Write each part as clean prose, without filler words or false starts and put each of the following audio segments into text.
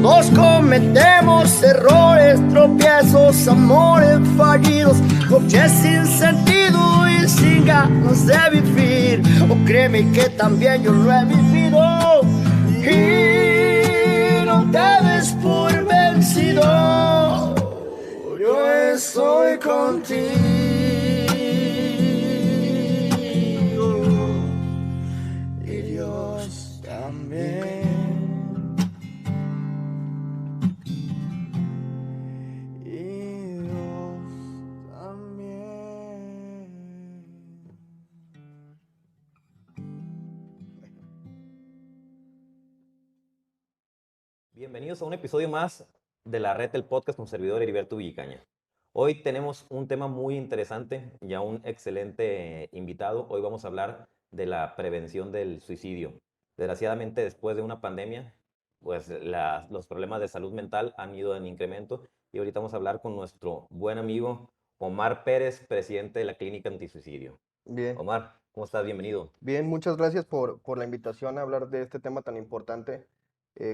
Todos cometemos errores, tropiezos, amores fallidos, noches sin sentido y sin ganas de vivir. O créeme que también yo lo he vivido. Y no te des por vencido, yo estoy contigo. Y Dios también. Y Dios también. Bienvenidos a un episodio más de la red del podcast con servidor Heriberto Villicaña. Hoy tenemos un tema muy interesante y a un excelente invitado. Hoy vamos a hablar de la prevención del suicidio. Desgraciadamente, después de una pandemia, pues los problemas de salud mental han ido en incremento y ahorita vamos a hablar con nuestro buen amigo Omar Pérez, presidente de la Clínica Antisuicidio. Bien, Omar, ¿cómo estás? Bienvenido. bien, muchas gracias por la invitación a hablar de este tema tan importante.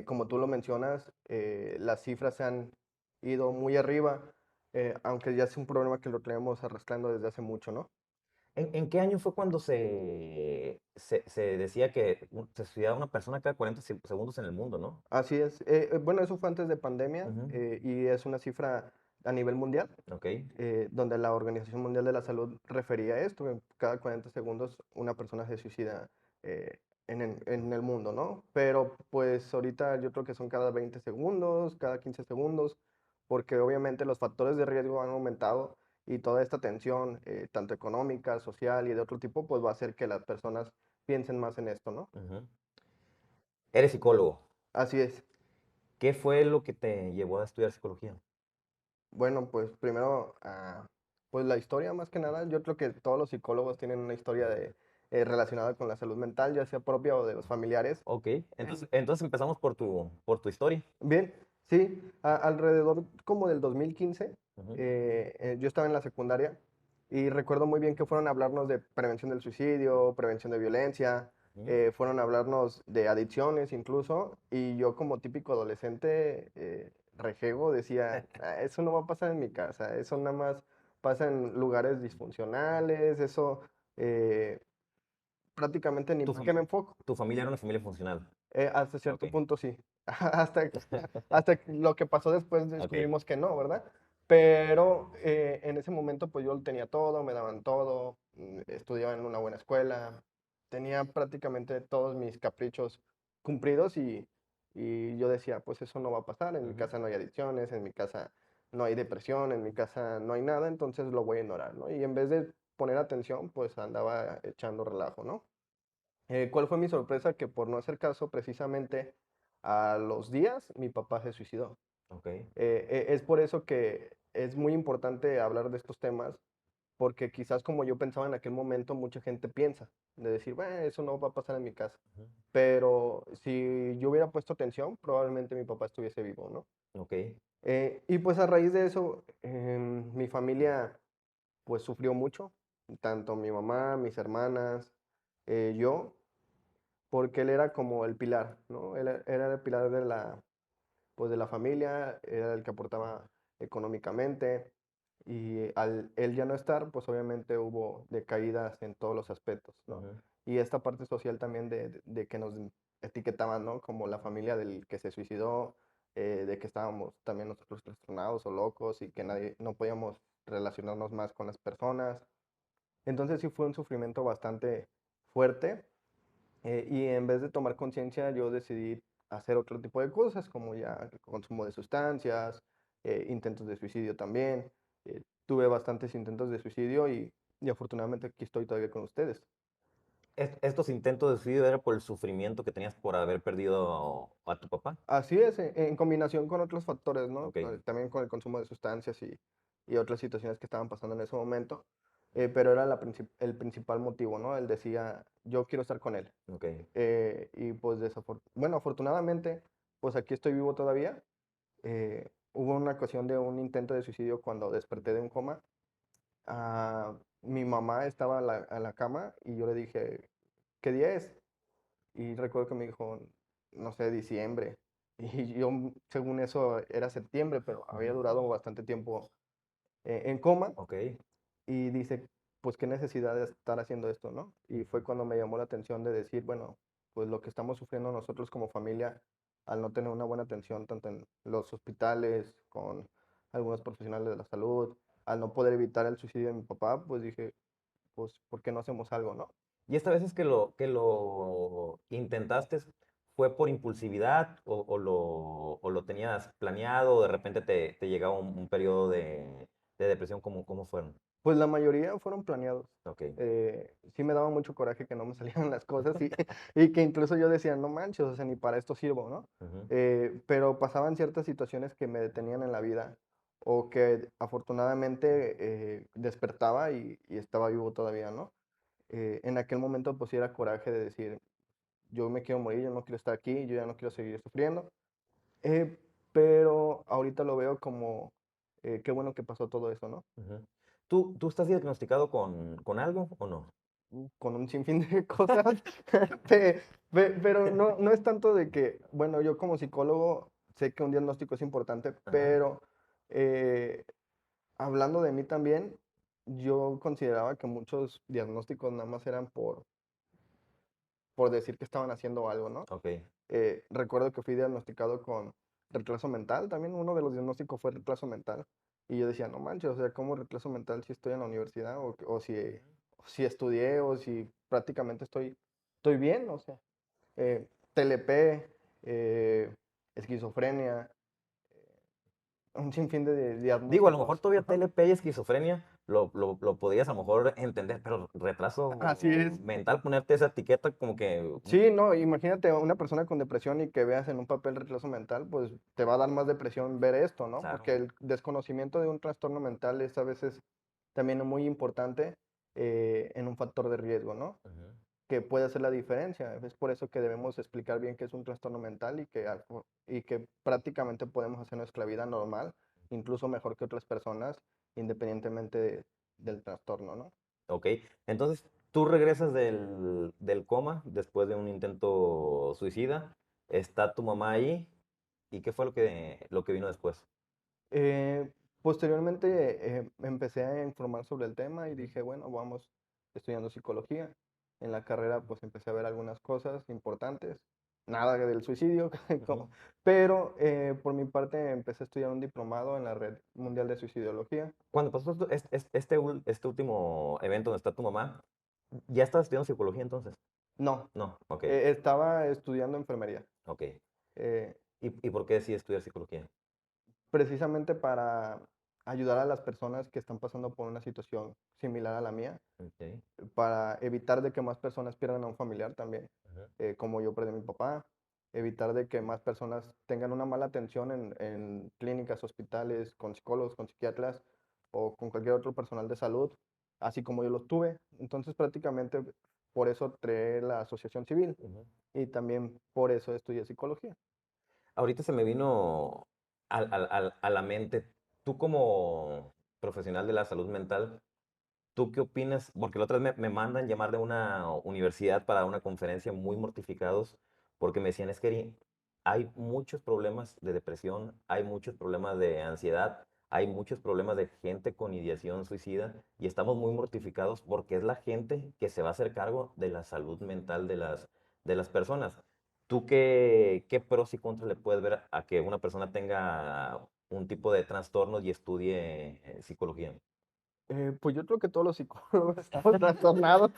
Como tú lo mencionas, las cifras se han ido muy arriba, aunque ya es un problema que lo tenemos arrastrando desde hace mucho, ¿no? ¿En qué año fue cuando se decía que se suicidaba una persona cada 40 segundos en el mundo, no? Así es. Bueno, eso fue antes de pandemia Ujú. y es una cifra a nivel mundial, Ok. donde la Organización Mundial de la Salud refería esto, que cada 40 segundos una persona se suicida en el mundo, ¿no? Pero pues ahorita yo creo que son cada 20 segundos, cada 15 segundos, porque obviamente los factores de riesgo han aumentado y toda esta tensión, tanto económica, social y de otro tipo, pues va a hacer que las personas piensen más en esto, ¿no? Ujú. Eres psicólogo. Así es. ¿Qué fue lo que te llevó a estudiar psicología? Bueno, pues primero, pues la historia más que nada, yo creo que todos los psicólogos tienen una historia relacionada con la salud mental, ya sea propia o de los familiares. Ok. Entonces empezamos por tu historia. Bien, sí, alrededor como del 2015, Ujú. yo estaba en la secundaria y recuerdo muy bien que fueron a hablarnos de prevención del suicidio, prevención de violencia, Ujú. fueron a hablarnos de adicciones incluso, y yo como típico adolescente rejego decía: "Ah, eso no va a pasar en mi casa, eso nada más pasa en lugares disfuncionales, eso eh, prácticamente ni Tu, para qué fam- me enfoco". tu familia era una familia funcional. Hasta Ok. cierto punto sí. Hasta, hasta lo que pasó después Ok. descubrimos que no, ¿verdad? Pero en ese momento pues yo lo tenía todo, me daban todo, estudiaba en una buena escuela, tenía prácticamente todos mis caprichos cumplidos y yo decía, pues eso no va a pasar, en mi Ujú. casa no hay adicciones, en mi casa no hay depresión, en mi casa no hay nada, entonces lo voy a ignorar, ¿no? Y en vez de poner atención, pues andaba echando relajo, ¿no? ¿Cuál fue mi sorpresa? Que por no hacer caso, precisamente a los días, mi papá se suicidó. Ok. Es por eso que es muy importante hablar de estos temas, porque quizás como yo pensaba en aquel momento, mucha gente piensa, de decir, bueno, eso no va a pasar en mi casa. Ujú. Pero si yo hubiera puesto atención, probablemente mi papá estuviese vivo, ¿no? Ok. Y pues a raíz de eso, mi familia pues sufrió mucho, tanto mi mamá, mis hermanas, yo, porque él era como el pilar, ¿no? Él era el pilar de pues de la familia, era el que aportaba económicamente y al él ya no estar, pues obviamente hubo decaídas en todos los aspectos, ¿no? Ujú. Y esta parte social también de que nos etiquetaban, ¿no? Como la familia del que se suicidó, de que estábamos también nosotros trastornados o locos y que nadie, no podíamos relacionarnos más con las personas. Entonces sí fue un sufrimiento bastante fuerte, y en vez de tomar conciencia, yo decidí hacer otro tipo de cosas, como ya consumo de sustancias, intentos de suicidio también. Tuve bastantes intentos de suicidio y afortunadamente aquí estoy todavía con ustedes. ¿Estos intentos de suicidio era por el sufrimiento que tenías por haber perdido a tu papá? Así es, en combinación con otros factores, ¿no? Ok. También con el consumo de sustancias y otras situaciones que estaban pasando en ese momento, pero era el principal motivo, ¿no? Él decía, yo quiero estar con él. Ok. Y pues bueno, afortunadamente, pues aquí estoy vivo todavía. Hubo una ocasión de un intento de suicidio cuando desperté de un coma. Mi mamá estaba a la cama y yo le dije, ¿qué día es? Y recuerdo que me dijo, no sé, diciembre. Y yo, según eso, era septiembre, pero había durado bastante tiempo en coma. Ok. Y dice, pues qué necesidad de estar haciendo esto, ¿no? Y fue cuando me llamó la atención de decir, bueno, pues lo que estamos sufriendo nosotros como familia al no tener una buena atención tanto en los hospitales, con algunos profesionales de la salud, al no poder evitar el suicidio de mi papá, pues dije, pues, ¿por qué no hacemos algo, no? ¿Y esta vez es que lo intentaste, fue por impulsividad o lo tenías planeado o de repente te llegaba un periodo de depresión? ¿Cómo fueron? Pues la mayoría fueron planeados. Ok. Sí me daba mucho coraje que no me salieran las cosas y que incluso yo decía, no manches, o sea, ni para esto sirvo, ¿no? Ujú. Pero pasaban ciertas situaciones que me detenían en la vida o que afortunadamente despertaba y estaba vivo todavía, ¿no? En aquel momento pues sí era coraje de decir, yo me quiero morir, yo no quiero estar aquí, yo ya no quiero seguir sufriendo. Eh, pero ahorita lo veo como, qué bueno que pasó todo eso, ¿no? Ujú. ¿Tú estás diagnosticado con algo o no? Con un sinfín de cosas, pe- pero no, no es tanto de que, bueno, yo como psicólogo sé que un diagnóstico es importante, Ajá. pero eh, hablando de mí también, yo consideraba que muchos diagnósticos nada más eran por decir que estaban haciendo algo, ¿no? Ok. Recuerdo que fui diagnosticado con retraso mental, también uno de los diagnósticos fue retraso mental, y yo decía, no manches, o sea, ¿cómo retraso mental si estoy en la universidad o si estudié o si prácticamente estoy bien? O sea, TLP, eh, esquizofrenia, un sinfín de Digo, a lo mejor diagnósticos. todavía Ajá. TLP y esquizofrenia lo podías a lo mejor entender, pero Así retraso es. mental, ponerte esa etiqueta como que... Sí, no, imagínate una persona con depresión y que veas en un papel retraso mental, pues te va a dar más depresión ver esto, ¿no? Porque Claro. el desconocimiento de un trastorno mental es a veces también muy importante en un factor de riesgo, ¿no? Ujú. Que puede hacer la diferencia. Es por eso que debemos explicar bien qué es un trastorno mental y que prácticamente podemos hacer nuestra vida normal, incluso mejor que otras personas, independientemente del trastorno, ¿no? Ok, entonces tú regresas del coma después de un intento suicida, está tu mamá ahí, ¿y qué fue lo que vino después? Eh, Posteriormente me empecé a informar sobre el tema y dije, bueno, vamos estudiando psicología. En la carrera pues empecé a ver algunas cosas importantes, nada del suicidio, Ujú. pero por mi parte empecé a estudiar un diplomado en la Red Mundial de Suicidología. Cuando pasó este último evento donde está tu mamá, ¿ya estabas estudiando psicología entonces? No, No, ok, estaba estudiando enfermería. ok. eh, ¿Y por qué decidí estudiar psicología? Precisamente para ayudar a las personas que están pasando por una situación similar a la mía, Ok, para evitar de que más personas pierdan a un familiar también, ujú, como yo perdí a mi papá, evitar de que más personas tengan una mala atención en clínicas, hospitales, con psicólogos, con psiquiatras o con cualquier otro personal de salud, así como yo los tuve. Entonces prácticamente por eso creé la asociación civil ujú. y también por eso estudié psicología. Ahorita se me vino a la mente, tú como profesional de la salud mental, ¿tú qué opinas? Porque la otra vez me mandan llamar de una universidad para una conferencia muy mortificados porque me decían, es que hay muchos problemas de depresión, hay muchos problemas de ansiedad, hay muchos problemas de gente con ideación suicida y estamos muy mortificados porque es la gente que se va a hacer cargo de la salud mental de las personas. ¿Tú qué pros y contras le puedes ver a que una persona tenga un tipo de trastornos y estudie psicología? Pues yo creo que todos los psicólogos estamos trastornados,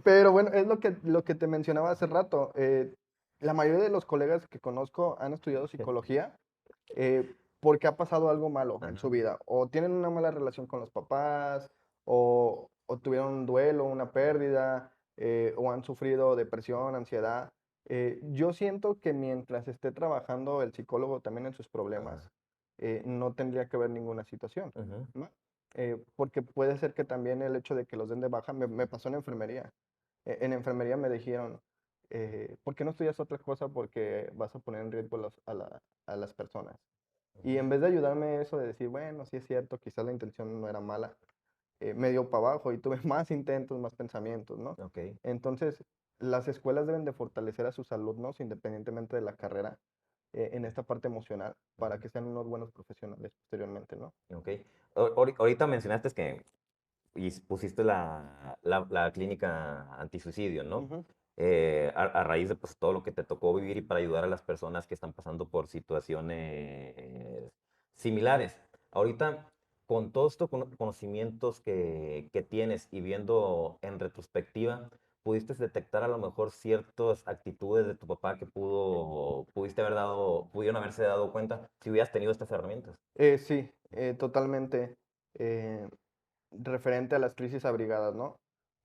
pero bueno, es lo que te mencionaba hace rato. La mayoría de los colegas que conozco han estudiado psicología porque ha pasado algo malo en su Ajá. vida, o tienen una mala relación con los papás, o tuvieron un duelo, una pérdida, o han sufrido depresión, ansiedad. Yo siento que mientras esté trabajando el psicólogo también en sus Ajá. problemas, no tendría que haber ninguna situación, Ujú. ¿no? Porque puede ser que también el hecho de que los den de baja, me pasó en enfermería. En enfermería me dijeron, ¿por qué no estudias otra cosa? Porque vas a poner en riesgo a las personas. Y en vez de ayudarme eso de decir, bueno, sí es cierto, quizás la intención no era mala, me dio para abajo y tuve más intentos, más pensamientos, ¿no? Ok. Entonces, las escuelas deben de fortalecer a sus alumnos independientemente de la carrera en esta parte emocional para Ujú. que sean unos buenos profesionales posteriormente, ¿no? Ok. Ahorita mencionaste que y pusiste la clínica antisuicidio, ¿no? Ujú. A raíz de pues, todo lo que te tocó vivir y para ayudar a las personas que están pasando por situaciones similares. Ahorita, con todos estos conocimientos que tienes y viendo en retrospectiva, ¿pudiste detectar a lo mejor ciertas actitudes de tu papá que pudieron haberse dado cuenta si hubieras tenido estas herramientas? Sí, totalmente. eh, Referente a las crisis abrigadas, ¿no?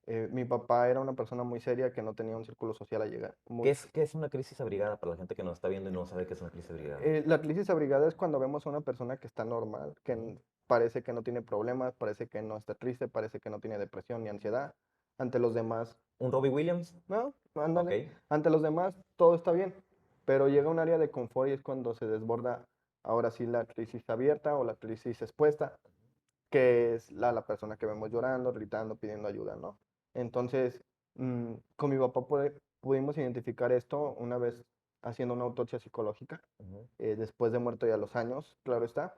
Mi papá era una persona muy seria que no tenía un círculo social a llegar. Qué es una crisis abrigada para la gente que nos está viendo y no sabe qué es una crisis abrigada? La crisis abrigada es cuando vemos a una persona que está normal, que Ujú. parece que no tiene problemas, parece que no está triste, parece que no tiene depresión ni ansiedad. Ante los demás, ¿Un Robbie Williams? no, Ok. ándale. Ante los demás todo está bien, pero llega un área de confort y es cuando se desborda ahora sí la crisis abierta o la crisis expuesta, que es la persona que vemos llorando, gritando, pidiendo ayuda, ¿no? Entonces, con mi papá pudimos identificar esto una vez haciendo una autopsia psicológica, Ujú. después de muerto ya los años, claro está.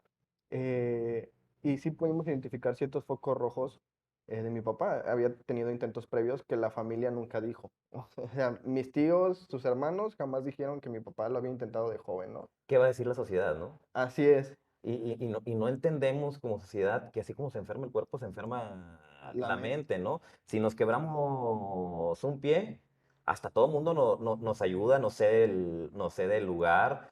eh, y sí pudimos identificar ciertos focos rojos de mi papá. Había tenido intentos previos que la familia nunca dijo. O sea, mis tíos, sus hermanos jamás dijeron que mi papá lo había intentado de joven, ¿no? ¿Qué va a decir la sociedad, no? Así es, Y no entendemos como sociedad que así como se enferma el cuerpo, se enferma la la mente. mente, ¿no? Si nos quebramos un pie, hasta todo el mundo nos ayuda, nos cede el lugar.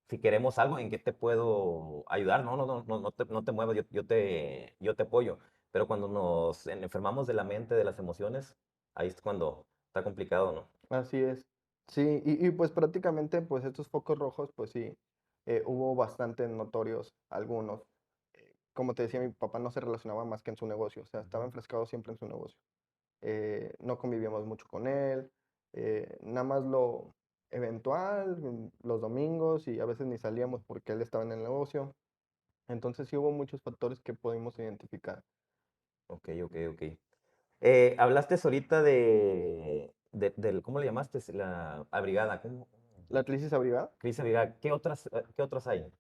Si queremos algo, ¿en qué te puedo ayudar? No te muevas, yo te apoyo. Pero cuando nos enfermamos de la mente, de las emociones, ahí es cuando está complicado, ¿no? Así es. Sí, pues prácticamente pues estos focos rojos pues sí, hubo bastante notorios algunos. Como te decía, mi papá no se relacionaba más que en su negocio, o sea, estaba Ujú. enfrascado siempre en su negocio. No convivíamos mucho con él, nada más lo eventual, los domingos y a veces ni salíamos porque él estaba en el negocio. Entonces sí hubo muchos factores que pudimos identificar. Ok, ok, ok. Hablaste ahorita ¿cómo le llamaste? La abrigada, ¿cómo? La crisis abrigada. Crisis abrigada. ¿Qué otras hay?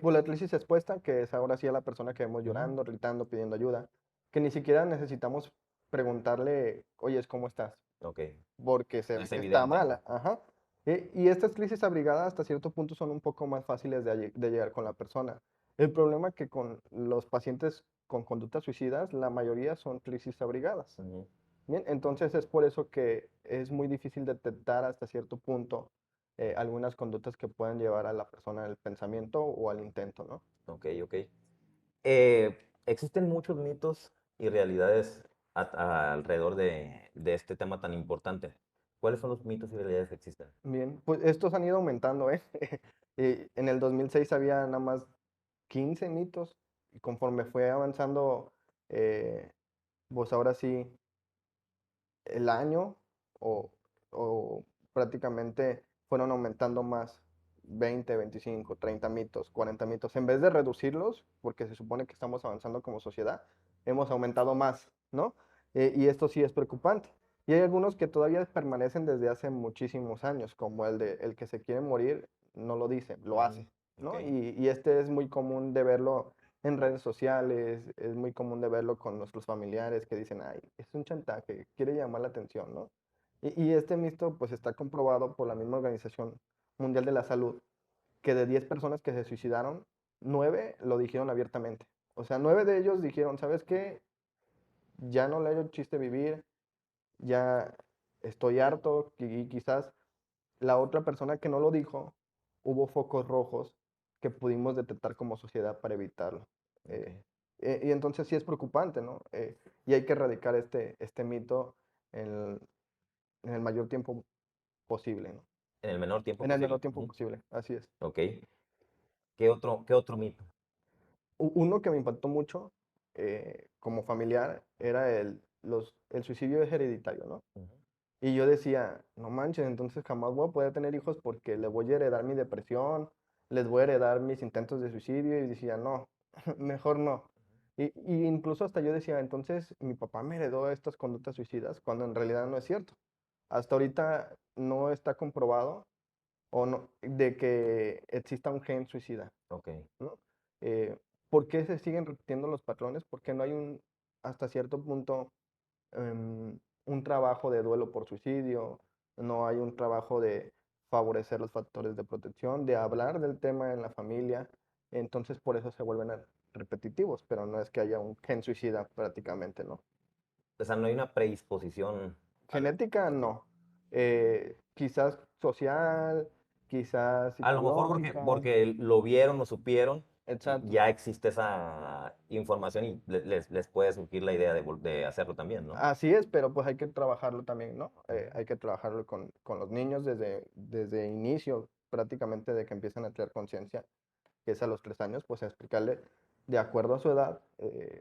Pues la crisis expuesta, que es ahora sí a la persona que vemos Ujú. llorando, gritando, pidiendo ayuda, que ni siquiera necesitamos preguntarle, oye, ¿cómo estás? Ok, Porque se ve es que está evidente. mala. Ajá. Y estas crisis abrigadas hasta cierto punto son un poco más fáciles de llegar con la persona. El problema es que con los pacientes con conductas suicidas, la mayoría son crisis abrigadas. Ujú. Bien, entonces es por eso que es muy difícil detectar hasta cierto punto algunas conductas que pueden llevar a la persona al pensamiento o al intento, ¿no? Ok, ok. Existen muchos mitos y realidades alrededor de este tema tan importante. ¿Cuáles son los mitos y realidades que existen? Bien, pues estos han ido aumentando, ¿eh? En el 2006 había nada más 15 mitos y conforme fue avanzando, eh, pues ahora sí, el año o, o prácticamente fueron aumentando más 20, 25, 30 mitos, 40 mitos. En vez de reducirlos, porque se supone que estamos avanzando como sociedad, hemos aumentado más, ¿no? Y esto sí es preocupante. Y hay algunos que todavía permanecen desde hace muchísimos años, como el que se quiere morir, no lo dice, lo Ujú. hace, Ok, ¿no? Y este es muy común de verlo en redes sociales, es muy común de verlo con nuestros familiares que dicen, ay, es un chantaje, quiere llamar la atención, ¿no? Y este mito pues está comprobado por la misma Organización Mundial de la Salud, que de 10 personas que se suicidaron, 9 lo dijeron abiertamente. O sea, 9 de ellos dijeron, ¿sabes qué? Ya no le hallo chiste vivir, ya estoy harto y quizás la otra persona que no lo dijo, hubo focos rojos que pudimos detectar como sociedad para evitarlo. ok. Y entonces sí es preocupante, ¿no? Y hay que erradicar este mito en en el mayor tiempo posible, ¿no? En el menor tiempo En el menor posible. tiempo Ujú. posible, así es. Ok. ¿Qué otro mito? Uno que me impactó mucho como familiar era el suicidio es hereditario, ¿no? Ujú. Y yo decía, no manches, entonces jamás voy a poder tener hijos porque le voy a heredar mi depresión, les voy a heredar mis intentos de suicidio y decía, no, mejor no. Y incluso hasta yo decía, entonces mi papá me heredó estas conductas suicidas cuando en realidad no es cierto. hasta ahorita no está comprobado o no, de que exista un gen suicida, Ok. ¿no? Eh, ¿Por qué se siguen repitiendo los patrones? Porque no hay hasta cierto punto, un trabajo de duelo por suicidio, no hay un trabajo de favorecer los factores de protección, de hablar del tema en la familia, entonces por eso se vuelven repetitivos, pero no es que haya un gen suicida prácticamente, ¿no? O sea, no hay una predisposición al... Genética, no. Quizás social, quizás A lo mejor porque, psicológica, porque lo vieron o supieron, exacto. ya existe esa información y les puede surgir la idea de hacerlo también, ¿no? Así es, pero pues hay que trabajarlo también, ¿no? Hay que trabajarlo con los niños desde inicio, prácticamente de que empiezan a tener conciencia, que es a los 3 años, pues a explicarle de acuerdo a su edad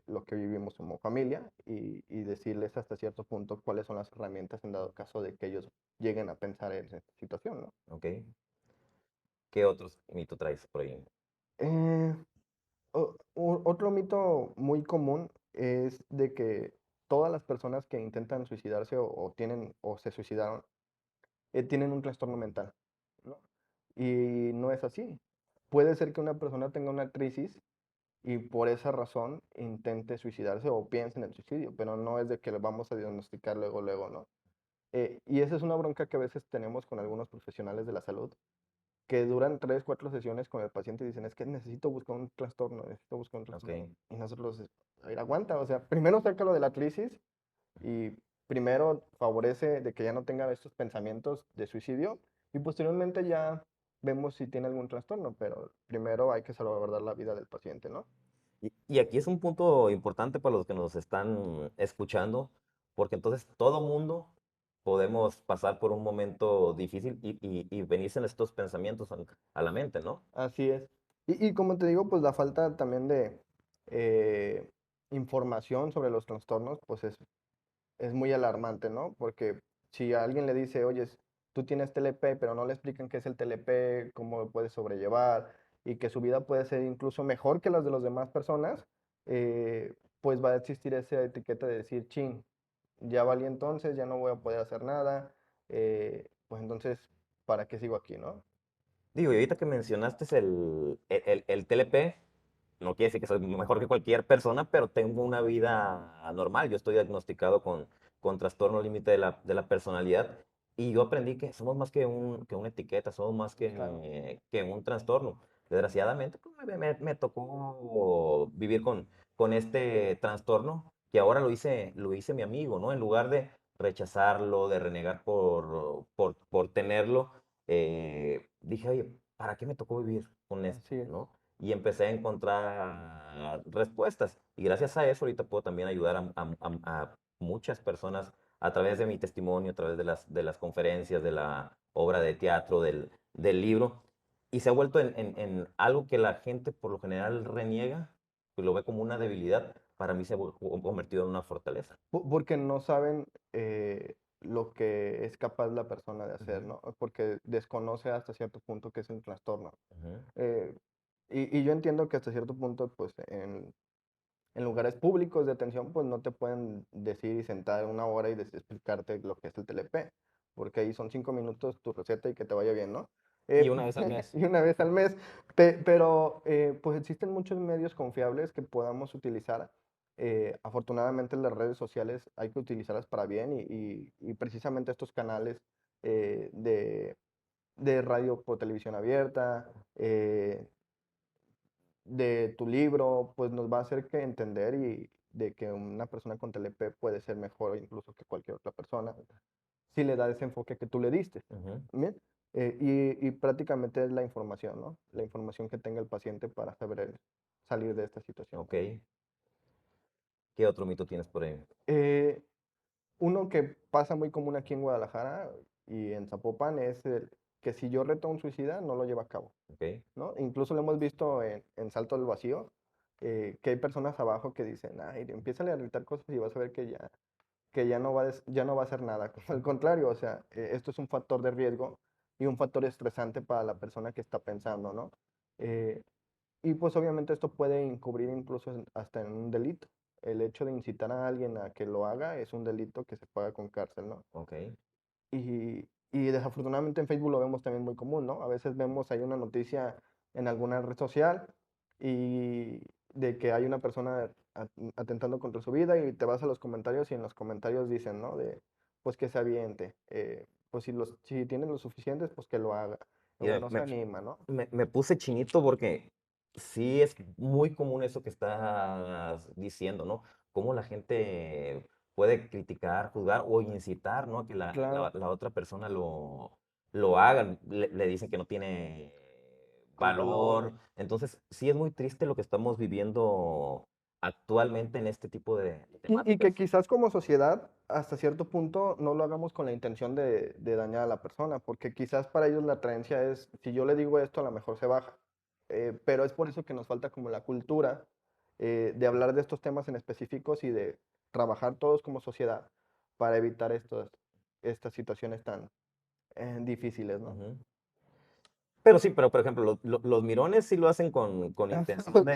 lo que vivimos como familia y decirles hasta cierto punto cuáles son las herramientas en dado caso de que ellos lleguen a pensar en esta situación, ¿no? ¿Ok? ¿Qué otros mito traes por ahí? Eh, Otro mito muy común es de que todas las personas que intentan suicidarse o tienen o se suicidaron tienen un trastorno mental, ¿no? Y no es así. Puede ser que una persona tenga una crisis y por esa razón intente suicidarse o piense en el suicidio, pero no es de que lo vamos a diagnosticar luego, luego, ¿no? Y esa es una bronca que a veces tenemos con algunos profesionales de la salud, que duran 3, 4 sesiones con el paciente y dicen, es que necesito buscar un trastorno, necesito buscar un Ok. trastorno. Y nosotros, a ver, aguanta, o sea, primero sácalo de la crisis y primero favorece de que ya no tenga estos pensamientos de suicidio y posteriormente ya vemos si tiene algún trastorno, pero primero hay que salvaguardar la vida del paciente, ¿no? Y aquí es un punto importante para los que nos están escuchando, porque entonces todo mundo podemos pasar por un momento difícil y venirse en estos pensamientos a la mente, ¿no? Así es. Y como te digo, pues la falta también de eh, información sobre los trastornos, pues es muy alarmante, ¿no? Porque si a alguien le dice, oye, tú tienes TLP, pero no le explican qué es el TLP, cómo lo puede sobrellevar y que su vida puede ser incluso mejor que las de las demás personas, pues va a existir esa etiqueta de decir, chin, ya valí entonces, ya no voy a poder hacer nada, pues entonces, ¿para qué sigo aquí, no? Digo, y ahorita que mencionaste el TLP, no quiere decir que soy mejor que cualquier persona, pero tengo una vida normal. Yo estoy diagnosticado con trastorno límite de la personalidad y yo aprendí que somos más que una etiqueta, somos más Claro. que un trastorno. Desgraciadamente, pues, me tocó vivir con este trastorno que ahora lo hice mi amigo, ¿no? En lugar de rechazarlo, de renegar por tenerlo, dije, oye, ¿para qué me tocó vivir con esto, Así es. ¿no? Y empecé a encontrar respuestas. Y gracias a eso ahorita puedo también ayudar a muchas personas a través de mi testimonio, a través de las conferencias, de la obra de teatro, del libro. Y se ha vuelto en algo que la gente por lo general reniega, que lo ve como una debilidad. Para mí se ha convertido en una fortaleza. Porque no saben lo que es capaz la persona de hacer, Ujú, ¿no? Porque desconoce hasta cierto punto que es un trastorno. ujú. Eh, y yo entiendo que hasta cierto punto, pues en lugares públicos de atención, pues no te pueden decir y sentar 1 hora y explicarte lo que es el TLP, porque ahí son 5 minutos tu receta y que te vaya bien, ¿no? Y una vez al mes. Y una vez al mes, pero pues existen muchos medios confiables que podamos utilizar. Afortunadamente las redes sociales hay que utilizarlas para bien y precisamente estos canales de radio por televisión abierta, de tu libro, pues nos va a hacer que entender y de que una persona con TLP puede ser mejor incluso que cualquier otra persona si le da ese enfoque que tú le diste. Ujú. ¿Bien? Y prácticamente es la información, ¿no? La información que tenga el paciente para saber salir de esta situación. Ok. ¿Qué otro mito tienes por ahí? Eh, Uno que pasa muy común aquí en Guadalajara y en Zapopan es que si yo reto a un suicida, no lo lleva a cabo. Ok. ¿No? Incluso lo hemos visto en Salto del Vacío, que hay personas abajo que dicen, ay, empieza a gritar cosas y vas a ver que ya no va, ya no va a hacer nada. Al contrario, o sea, esto es un factor de riesgo y un factor estresante para la persona que está pensando, ¿no? Eh, y pues obviamente esto puede encubrir incluso hasta en un delito. El hecho de incitar a alguien a que lo haga es un delito que se paga con cárcel, ¿no? Ok. y desafortunadamente en Facebook lo vemos también muy común, ¿no? A veces vemos ahí una noticia en alguna red social y de que hay una persona atentando contra su vida y te vas a los comentarios y en los comentarios dicen, ¿no? De, pues que se aviente, pues si tienen lo suficientes, pues que lo haga. O Mira, no se anima, ¿no? me puse chinito porque sí es muy común eso que estás diciendo, ¿no? Cómo la gente puede criticar, juzgar o incitar, ¿no? A que Claro, la otra persona lo haga. Le dicen que no tiene el valor. valor. Entonces, sí es muy triste lo que estamos viviendo actualmente en este tipo de Y que temáticas. quizás como sociedad, hasta cierto punto, no lo hagamos con la intención de dañar a la persona, porque quizás para ellos la creencia es, si yo le digo esto, a lo mejor se baja. Pero es por eso que nos falta como la cultura de hablar de estos temas en específicos y de trabajar todos como sociedad para evitar estas situaciones tan difíciles, ¿no? Ujú. Pero sí, pero por ejemplo, los mirones sí lo hacen con intención Ok.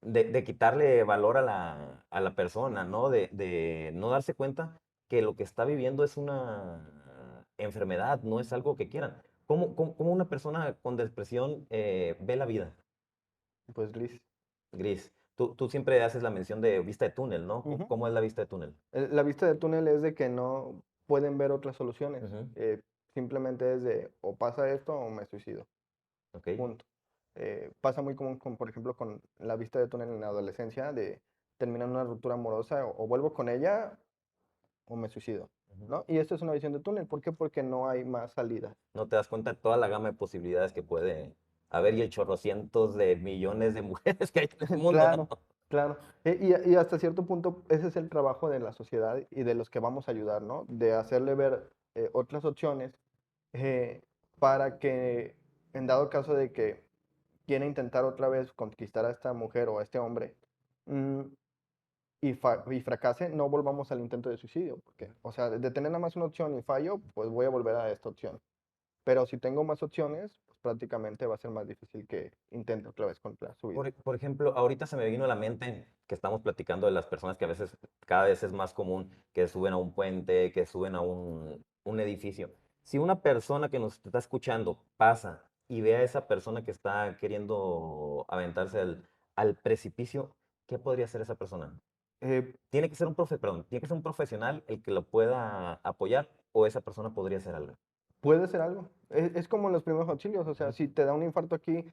de quitarle valor a la persona, ¿no? De no darse cuenta que lo que está viviendo es una enfermedad, no es algo que quieran. ¿Cómo una persona con depresión ve la vida? Pues Liz. Gris. Tú siempre haces la mención de vista de túnel, ¿no? Ujú. ¿Cómo es la vista de túnel? La vista del túnel es de que no pueden ver otras soluciones. Ujú. Simplemente es de o pasa esto o me suicido. Ok. Punto. Pasa muy común, por ejemplo, con la vista de túnel en la adolescencia, de terminar una ruptura amorosa o vuelvo con ella o me suicido, Ujú. ¿no? Y esto es una visión de túnel. ¿Por qué? Porque no hay más salida. No te das cuenta de toda la gama de posibilidades que puede haber y el chorrocientos de millones de mujeres que hay en el mundo, ¿no? Claro, claro. Y hasta cierto punto ese es el trabajo de la sociedad y de los que vamos a ayudar, ¿no? De hacerle ver otras opciones eh, para que en dado caso de que quiera intentar otra vez conquistar a esta mujer o a este hombre, mm, y fracase, no volvamos al intento de suicidio, porque, o sea, de tener nada más una opción y fallo, pues voy a volver a esta opción. Pero si tengo más opciones, pues prácticamente va a ser más difícil que intente otra vez contra su vida. Por ejemplo, ahorita se me vino a la mente que estamos platicando de las personas que a veces, cada vez es más común que suben a un puente, que suben a un edificio. Si una persona que nos está escuchando pasa y ve a esa persona que está queriendo aventarse al precipicio, ¿qué podría hacer esa persona? Eh, Tiene que ser un perdón, tiene que ser un profesional el que lo pueda apoyar o esa persona podría hacer algo. Puede ser algo. Es como en los primeros auxilios, o sea, Ujú. si te da un infarto aquí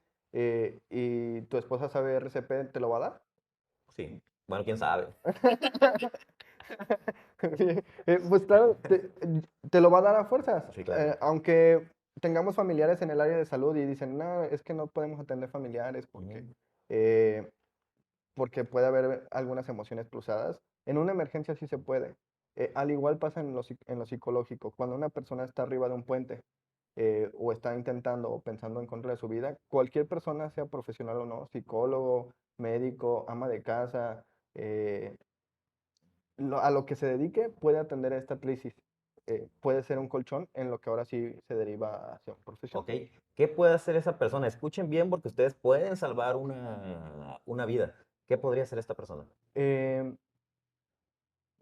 y tu esposa sabe RCP, ¿te lo va a dar? Sí, bueno, quién sabe. Pues claro, te lo va a dar a fuerzas. Sí, claro. Aunque tengamos familiares en el área de salud y dicen, no, es que no podemos atender familiares Ujú. eh, porque puede haber algunas emociones cruzadas. En una emergencia sí se puede. Al igual pasa en lo psicológico. Cuando una persona está arriba de un puente o está intentando o pensando en contra de su vida, cualquier persona, sea profesional o no, psicólogo, médico, ama de casa, eh, a lo que se dedique, puede atender a esta crisis. Puede ser un colchón en lo que ahora sí se deriva hacia un profesional. Ok, ¿qué puede hacer esa persona? Escuchen bien porque ustedes pueden salvar una vida. ¿Qué podría hacer esta persona? Eh,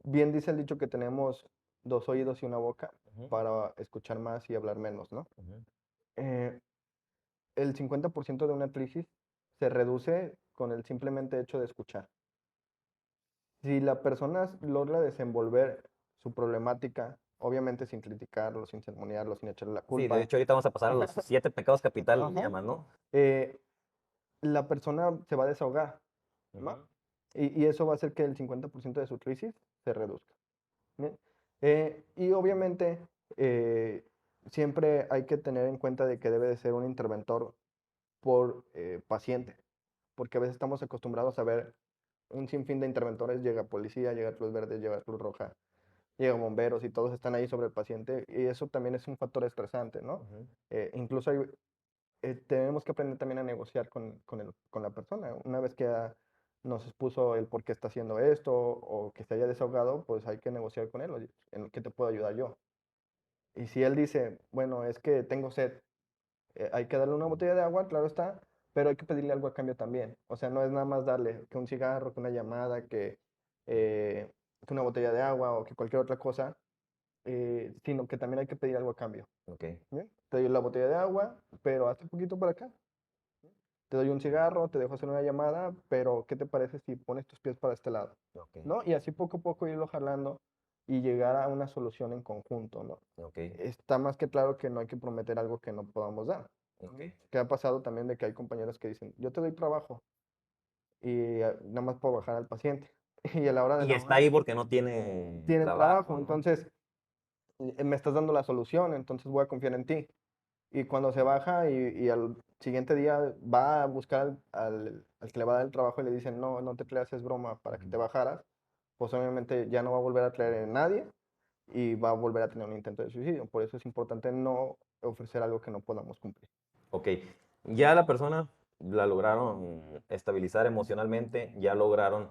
Bien dice el dicho que tenemos dos oídos y una boca Ujú, para escuchar más y hablar menos, ¿no? ujú. Eh, el 50% de una crisis se reduce con el simplemente hecho de escuchar. Si la persona logra desenvolver su problemática, obviamente sin criticarlo, sin sermonearlo, sin echarle la Sí, de culpa, hecho ahorita vamos a pasar a los 7 pecados capitales, le ajá, llaman, ¿no? eh, la persona se va a desahogar, ¿no? Ujú. Y eso va a hacer que el 50% de su crisis se reduzca. Bien. Y obviamente eh, siempre hay que tener en cuenta de que debe de ser un interventor por paciente, porque a veces estamos acostumbrados a ver un sinfín de interventores, llega policía, llega Cruz Verde, llega Cruz Roja, llega bomberos y todos están ahí sobre el paciente y eso también es un factor estresante, ¿no? Ujú. Incluso tenemos que aprender también a negociar con la persona. Una vez que nos expuso el por qué está haciendo esto o que se haya desahogado, pues hay que negociar con él, oye, en qué te puedo ayudar yo. Y si él dice, bueno, es que tengo sed, hay que darle una botella de agua, claro está, pero hay que pedirle algo a cambio también. O sea, no es nada más darle que un cigarro, que una llamada, que una botella de agua o que cualquier otra cosa, sino que también hay que pedir algo a cambio. Ok, ¿Bien? Te doy la botella de agua, pero hazte un poquito para acá. Te doy un cigarro, te dejo hacer una llamada, pero ¿qué te parece si pones tus pies para este lado? ok, ¿No? Y así poco a poco irlo jalando y llegar a una solución en conjunto, ¿no? ok, Está más que claro que no hay que prometer algo que no podamos dar. ok. ¿Qué ha pasado también de que hay compañeros que dicen, yo te doy trabajo y nada más puedo bajar al paciente? Y a la hora de Y la está hora ahí porque no tiene tiene trabajo, trabajo, ¿no? entonces me estás dando la solución, entonces voy a confiar en ti. Y cuando se baja y al siguiente día va a buscar al que le va a dar el trabajo y le dicen, no, no te creas, es broma para que te Ujú. bajaras, pues obviamente ya no va a volver a creer en nadie y va a volver a tener un intento de suicidio. Por eso es importante no ofrecer algo que no podamos cumplir. Ok, ya la persona la lograron estabilizar emocionalmente, ya lograron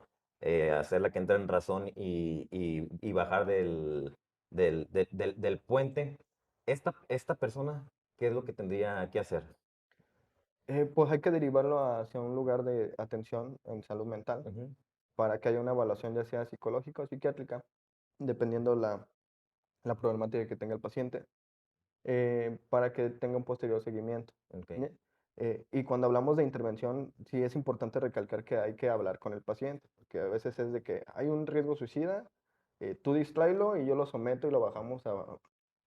hacerla que entre en razón y bajar del puente. Esta persona, ¿qué es lo que tendría que hacer? Pues hay que derivarlo hacia un lugar de atención en salud mental Ujú, para que haya una evaluación ya sea psicológica o psiquiátrica, dependiendo la problemática que tenga el paciente, para que tenga un posterior seguimiento. ok, ¿Bien? Y cuando hablamos de intervención, sí es importante recalcar que hay que hablar con el paciente, porque a veces es de que hay un riesgo suicida, tú distráelo y yo lo someto y lo bajamos a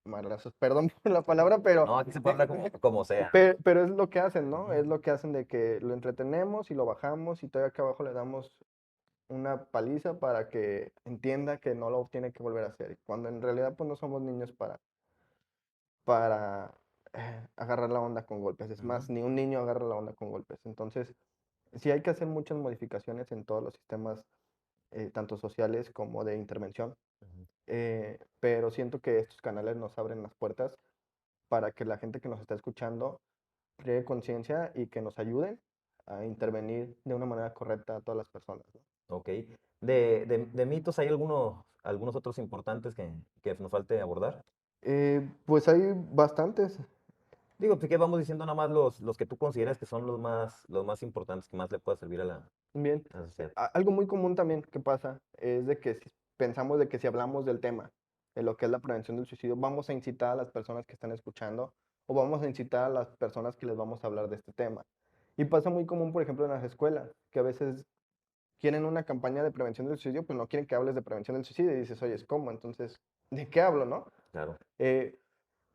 madrazos. Perdón por la palabra, pero, no, aquí se puede hablar como sea. pero es lo que hacen, ¿no? Ujú. Es lo que hacen de que lo entretenemos y lo bajamos y todavía acá abajo le damos una paliza para que entienda que no lo tiene que volver a hacer. Cuando en realidad pues no somos niños para agarrar la onda con golpes. Es Ujú, más, ni un niño agarra la onda con golpes. Entonces, sí hay que hacer muchas modificaciones en todos los sistemas, tanto sociales como de intervención. ujú. Pero siento que estos canales nos abren las puertas para que la gente que nos está escuchando cree conciencia y que nos ayuden a intervenir de una manera correcta a todas las personas, ¿no? Ok. De mitos, ¿hay algunos otros importantes que nos falte abordar? Pues hay bastantes. Digo, pues que vamos diciendo nada más los que tú consideras que son los más importantes, que más le pueda servir a Bien, a la sociedad. algo muy común también que pasa es de que si pensamos de que si hablamos del tema, de lo que es la prevención del suicidio, vamos a incitar a las personas que están escuchando o vamos a incitar a las personas que les vamos a hablar de este tema. Y pasa muy común, por ejemplo, en las escuelas, que a veces quieren una campaña de prevención del suicidio, pues no quieren que hables de prevención del suicidio y dices, oye, ¿cómo? Entonces, ¿de qué hablo, no? Claro. Eh,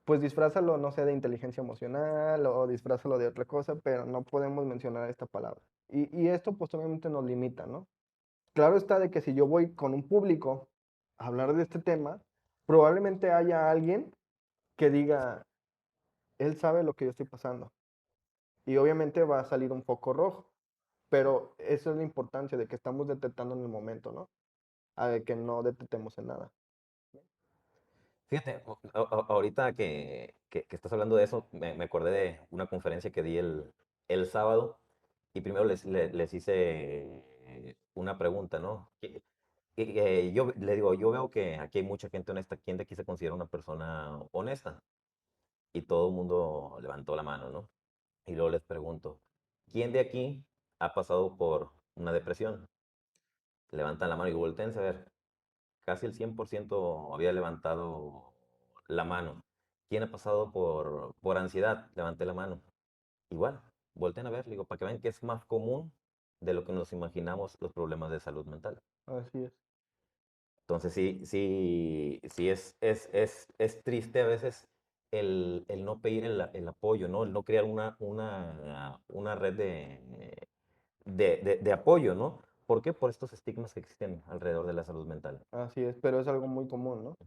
pues disfrázalo, no sé, de inteligencia emocional o disfrázalo de otra cosa, pero no podemos mencionar esta palabra. Y esto pues obviamente nos limita, ¿no? Claro está de que si yo voy con un público a hablar de este tema, probablemente haya alguien que diga, él sabe lo que yo estoy pasando. Y obviamente va a salir un foco rojo, pero esa es la importancia de que estamos detectando en el momento, ¿no? A de que no detectemos en nada. Fíjate, ahorita que estás hablando de eso, me acordé de una conferencia que di el sábado y primero les hice una pregunta, ¿no? Yo le digo, yo veo que aquí hay mucha gente honesta. ¿Quién de aquí se considera una persona honesta? Y todo el mundo levantó la mano, ¿no? Y luego les pregunto, ¿quién de aquí ha pasado por una depresión? Levantan la mano y volteen a ver. Casi el 100% había levantado la mano. ¿Quién ha pasado por ansiedad? Levanté la mano. Igual, volteen a ver, digo, para que vean que es más común de lo que nos imaginamos los problemas de salud mental. Así es. Entonces sí es triste a veces el no pedir el apoyo, ¿no? El no crear una red de apoyo, ¿no? ¿Por qué? Por estos estigmas que existen alrededor de la salud mental. Así es, pero es algo muy común, ¿no?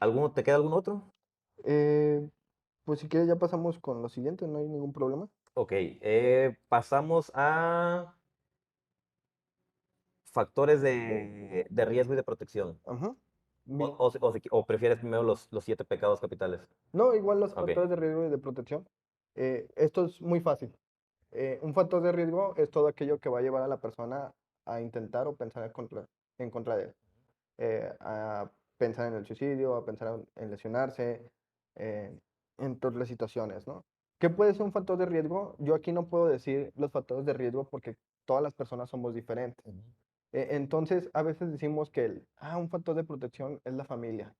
Ujú. ¿Te queda algún otro? Eh, pues si quieres ya pasamos con lo siguiente, no hay ningún problema. Ok, pasamos a factores de riesgo y de protección. Ajá. O, Bien. o, o prefieres primero los 7 pecados capitales. No, igual los Ok. factores de riesgo y de protección. Esto es muy fácil. Un factor de riesgo es todo aquello que va a llevar a la persona a intentar o pensar en contra de él. A pensar en el suicidio, a pensar en lesionarse, eh, en todas las situaciones, ¿no? ¿Qué puede ser un factor de riesgo? Yo aquí no puedo decir los factores de riesgo porque todas las personas somos diferentes. Ujú. Entonces, a veces decimos que un factor de protección es la familia,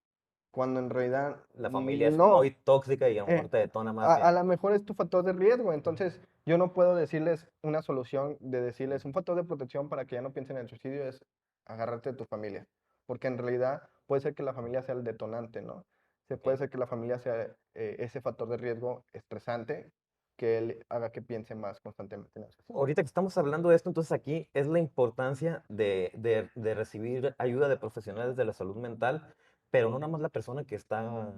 cuando en realidad La familia es muy no. tóxica y a lo mejor Eh, te detona más a que... lo mejor es tu factor de riesgo, entonces yo no puedo decirles una solución de decirles un factor de protección para que ya no piensen en el suicidio es agarrarte de tu familia, porque en realidad puede ser que la familia sea el detonante, ¿no? Puede Ok. ser que la familia sea ese factor de riesgo estresante que él haga que piense más constantemente en el suicidio. Ahorita que estamos hablando de esto, entonces aquí es la importancia de recibir ayuda de profesionales de la salud mental, pero no nada más la persona que está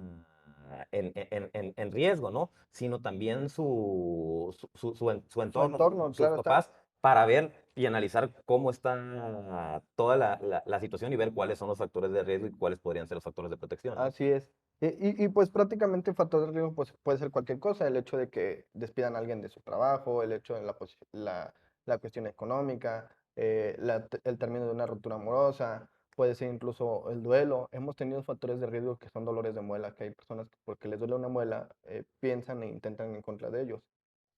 en riesgo, ¿no? Sino también su Su entorno, entorno, sus claro está. papás, para ver y analizar cómo está toda la situación y ver cuáles son los factores de riesgo y cuáles podrían ser los factores de protección, ¿no? Así es. Pues prácticamente factor de riesgo pues, puede ser cualquier cosa, el hecho de que despidan a alguien de su trabajo, el hecho de la cuestión económica, el término de una ruptura amorosa, puede ser incluso el duelo. Hemos tenido factores de riesgo que son dolores de muela, que hay personas que porque les duele una muela, piensan e intentan en contra de ellos.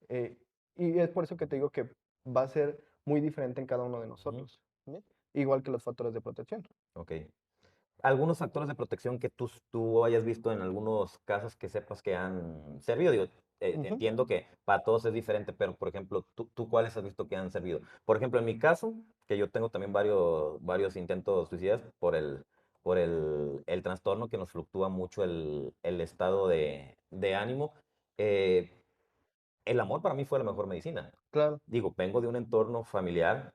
Eh, y es por eso que te digo que va a ser muy diferente en cada uno de Ujú. nosotros, ¿sí? Igual que los factores de protección. Ok. Algunos factores de protección que tú hayas visto en algunos casos que sepas que han servido. Digo, Ujú. entiendo que para todos es diferente, pero por ejemplo, ¿tú cuáles has visto que han servido? Por ejemplo, en mi caso, que yo tengo también varios intentos suicidas por el trastorno que nos fluctúa mucho el estado de ánimo, eh, el amor para mí fue la mejor medicina. Claro. Digo, vengo de un entorno familiar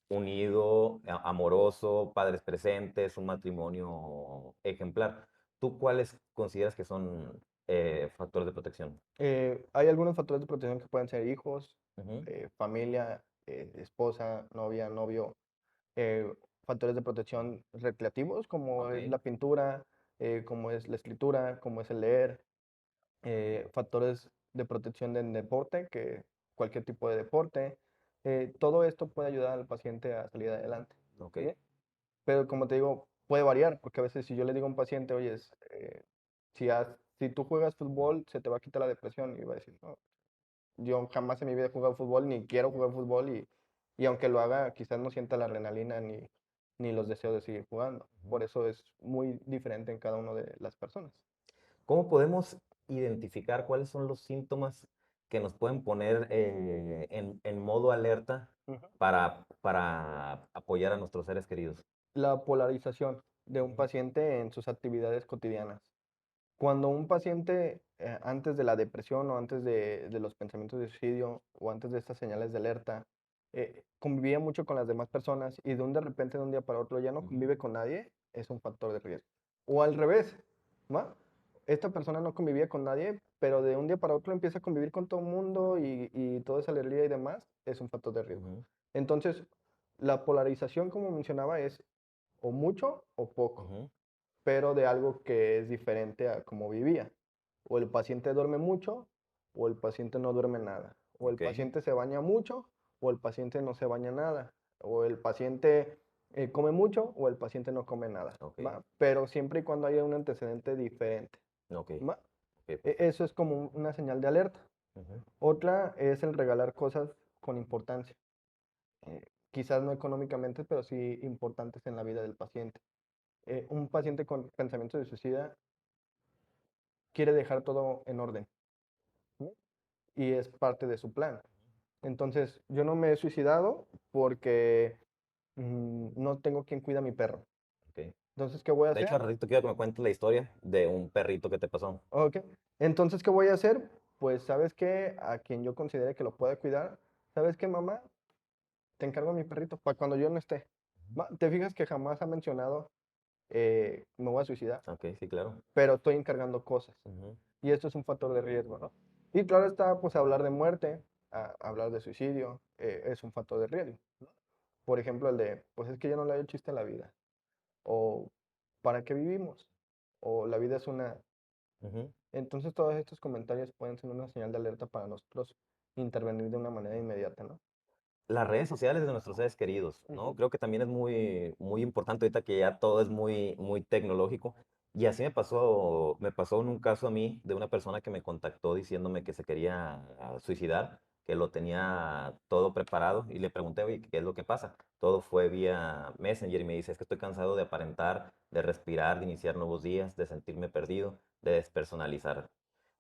unido, amoroso, padres presentes, un matrimonio ejemplar. ¿Tú cuáles consideras que son factores de protección? Hay algunos factores de protección que pueden ser hijos, Ujú. familia, esposa, novia, novio, eh, factores de protección recreativos como Ok. es la pintura, como es la escritura, como es el leer, factores de protección del deporte, que cualquier tipo de deporte, todo esto puede ayudar al paciente a salir adelante. Ok. ¿Sí? Pero como te digo, puede variar, porque a veces si yo le digo a un paciente, oye, si tú juegas fútbol, se te va a quitar la depresión, y va a decir, no, yo jamás en mi vida he jugado fútbol, ni quiero jugar fútbol, y aunque lo haga, quizás no sienta la adrenalina ni los deseos de seguir jugando. Ujú. Por eso es muy diferente en cada una de las personas. ¿Cómo podemos identificar cuáles son los síntomas que nos pueden poner en modo alerta Ujú. para apoyar a nuestros seres queridos? La polarización de un Ujú. paciente en sus actividades cotidianas. Cuando un paciente, antes de la depresión o antes de los pensamientos de suicidio o antes de estas señales de alerta, convivía mucho con las demás personas y de repente, de un día para otro, ya no Ujú. convive con nadie, es un factor de riesgo. O al revés, ¿va? Esta persona no convivía con nadie, pero de un día para otro empieza a convivir con todo el mundo y toda esa alegría y demás, es un factor de riesgo. Ujú. Entonces, la polarización, como mencionaba, es o mucho o poco, Ujú. pero de algo que es diferente a cómo vivía. O el paciente duerme mucho o el paciente no duerme nada. O el Ok. paciente se baña mucho o el paciente no se baña nada. O el paciente come mucho o el paciente no come nada. Ok. ¿Va? Pero siempre y cuando haya un antecedente diferente. Ok. ¿Va? Ok, perfecto. Eso es como una señal de alerta. Ujú. Otra es el regalar cosas con importancia. Quizás no económicamente, pero sí importantes en la vida del paciente. Un paciente con pensamiento de suicida quiere dejar todo en orden, ¿no? Y es parte de su plan. Entonces, yo no me he suicidado porque no tengo quien cuida a mi perro. Ok. Entonces, ¿qué voy a De hecho, hacer? al ratito quiero que me cuentes la historia de un perrito que te pasó. Ok. Entonces, ¿qué voy a hacer? Pues, ¿sabes qué? A quien yo considere que lo pueda cuidar, ¿sabes qué, mamá? Te encargo a mi perrito para cuando yo no esté. ¿Va? ¿Te fijas que jamás ha mencionado me voy a suicidar? Ok, sí, claro. Pero estoy encargando cosas. Ujú. Y esto es un factor de riesgo, ¿no? Y claro está, pues hablar de muerte, hablar de suicidio, es un factor de riesgo, ¿no? Por ejemplo, el de, pues es que yo no le doy chiste a la vida, o ¿para qué vivimos? O la vida es una... Ujú. Entonces todos estos comentarios pueden ser una señal de alerta para nosotros intervenir de una manera inmediata, ¿no? Las redes sociales de nuestros seres queridos, ¿no? Ujú. Creo que también es muy, muy importante ahorita que ya todo es muy, muy tecnológico. Y así me pasó en un caso a mí de una persona que me contactó diciéndome que se quería suicidar que lo tenía todo preparado y le pregunté, oye, ¿qué es lo que pasa? Todo fue vía Messenger y me dice, es que estoy cansado de aparentar, de respirar, de iniciar nuevos días, de sentirme perdido, de despersonalizar.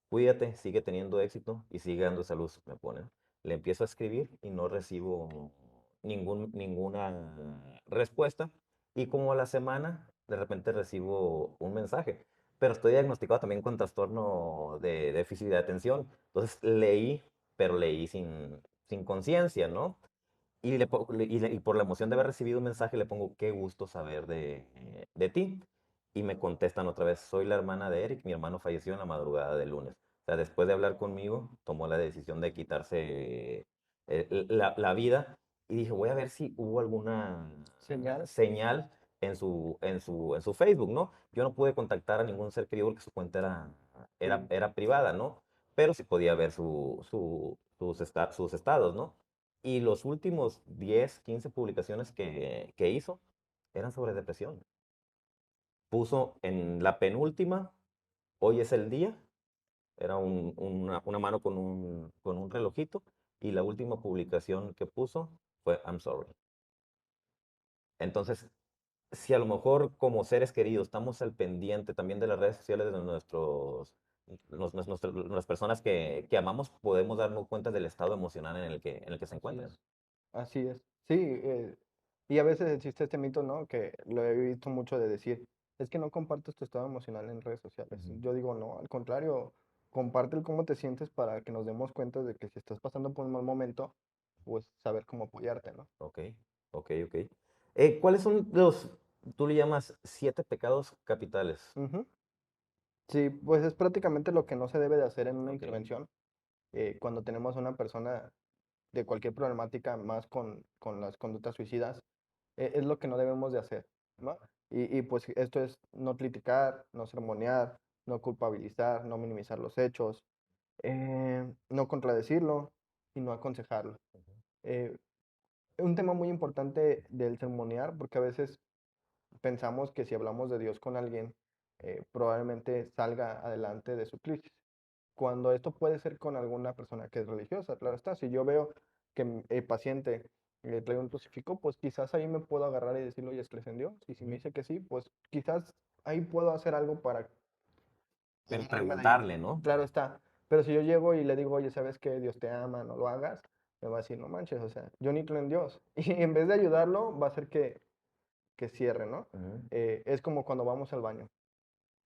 Cuídate, sigue teniendo éxito y sigue dando salud, me pone. Le empiezo a escribir y no recibo ninguna respuesta. Y como a la semana, de repente recibo un mensaje. Pero estoy diagnosticado también con trastorno de déficit de atención. Entonces leí, pero leí sin conciencia, ¿no? Y por la emoción de haber recibido un mensaje le pongo, qué gusto saber de ti. Y me contestan otra vez, soy la hermana de Eric, mi hermano falleció en la madrugada del lunes. O sea, después de hablar conmigo, tomó la decisión de quitarse la vida y dije, voy a ver si hubo alguna Señal. señal en su Facebook, ¿no? Yo no pude contactar a ningún ser querido porque su cuenta era privada, ¿no? Pero sí podía ver sus estados, ¿no? Y los últimos 10, 15 publicaciones que hizo eran sobre depresión. Puso en la penúltima, hoy es el día, era una mano con un relojito, y la última publicación que puso fue I'm sorry. Entonces, si a lo mejor como seres queridos estamos al pendiente también de las redes sociales de las personas que amamos, podemos darnos cuenta del estado emocional en el que se Así encuentran. es. Así es. Sí, y a veces existe este mito, ¿no? Que lo he visto mucho de decir, es que no compartes tu estado emocional en redes sociales. Ujú. Yo digo, no, al contrario, comparte el cómo te sientes para que nos demos cuenta de que si estás pasando por un mal momento, pues saber cómo apoyarte, ¿no? Ok, ok. ¿Cuáles son tú le llamas 7 pecados capitales? Ujú. Sí, pues es prácticamente lo que no se debe de hacer en una Ok. intervención cuando tenemos a una persona de cualquier problemática, más con las conductas suicidas, es lo que no debemos de hacer, ¿no? Y pues esto es no criticar, no sermonear, no culpabilizar, no minimizar los hechos, no contradecirlo y no aconsejarlo. Eh, un tema muy importante del sermonear, porque a veces pensamos que si hablamos de Dios con alguien, probablemente salga adelante de su crisis. Cuando esto puede ser con alguna persona que es religiosa, claro está. Si yo veo que el paciente trae un crucifijo, pues quizás ahí me puedo agarrar y decirle, oye, ¿crees en Dios? Y si me Ujú. dice que sí, pues quizás ahí puedo hacer algo para Pero liberarme de ahí. preguntarle, ¿no? Claro está. Pero si yo llego y le digo, oye, ¿sabes que Dios te ama, no lo hagas? Me va a decir, no manches, o sea, yo ni creo en Dios. Y en vez de ayudarlo, va a hacer que cierre, ¿no? Ujú. Es como cuando vamos al baño.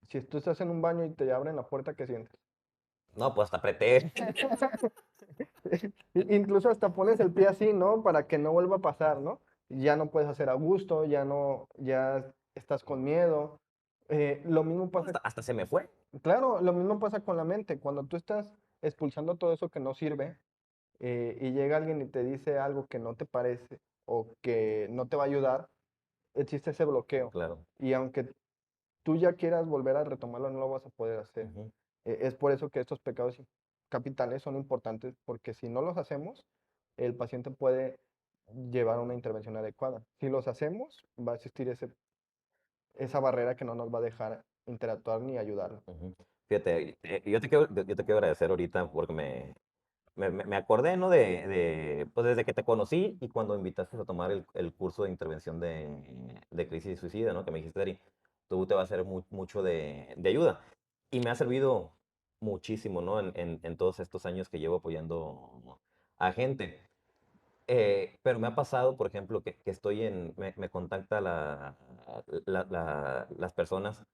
Si tú estás en un baño y te abren la puerta, ¿qué sientes? No, pues hasta apreté. Incluso hasta pones el pie así, ¿no? Para que no vuelva a pasar, ¿no? Ya no puedes hacer a gusto, ya no, ya estás con miedo. Lo mismo pasa, Hasta se me fue. claro, lo mismo pasa con la mente. Cuando tú estás expulsando todo eso que no sirve y llega alguien y te dice algo que no te parece o que no te va a ayudar, existe ese bloqueo. Claro. Y aunque tú ya quieras volver a retomarlo, no lo vas a poder hacer. Ujú. Es por eso que estos pecados capitales son importantes, porque si no los hacemos, el paciente puede llevar una intervención adecuada. Si los hacemos, va a existir esa barrera que no nos va a dejar interactuar ni ayudarlo. Ujú. Fíjate, yo te quiero agradecer ahorita porque me acordé, ¿no? Pues desde que te conocí y cuando me invitaste a tomar el curso de intervención de crisis suicida, ¿no? Que me dijiste, Ari, tú te va a hacer mucho de ayuda. Y me ha servido muchísimo, ¿no? En todos estos años que llevo apoyando a gente. Pero me ha pasado, por ejemplo, que me contacta las personas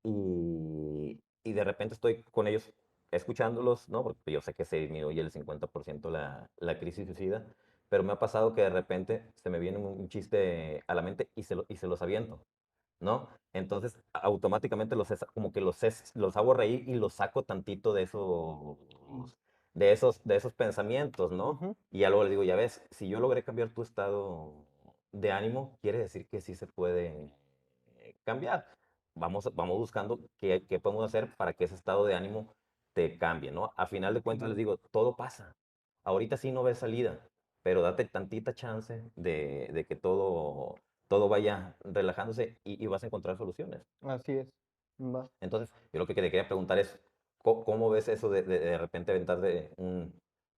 y de repente estoy con ellos escuchándolos, ¿no? Porque yo sé que se disminuye el 50% la crisis suicida, pero me ha pasado que de repente se me viene un chiste a la mente y se los aviento, ¿no? Entonces, automáticamente como que los hago reír y los saco tantito de esos pensamientos, ¿no? Ujú. Y ya luego les digo, ya ves, si yo logré cambiar tu estado de ánimo, quiere decir que sí se puede cambiar. Vamos buscando qué podemos hacer para que ese estado de ánimo te cambie, ¿no? A final de cuentas les Claro. digo, todo pasa. Ahorita sí no ves salida, pero date tantita chance de que todo vaya relajándose y vas a encontrar soluciones. Así es. Va. Entonces, yo lo que te quería preguntar es, ¿cómo ves eso de repente aventar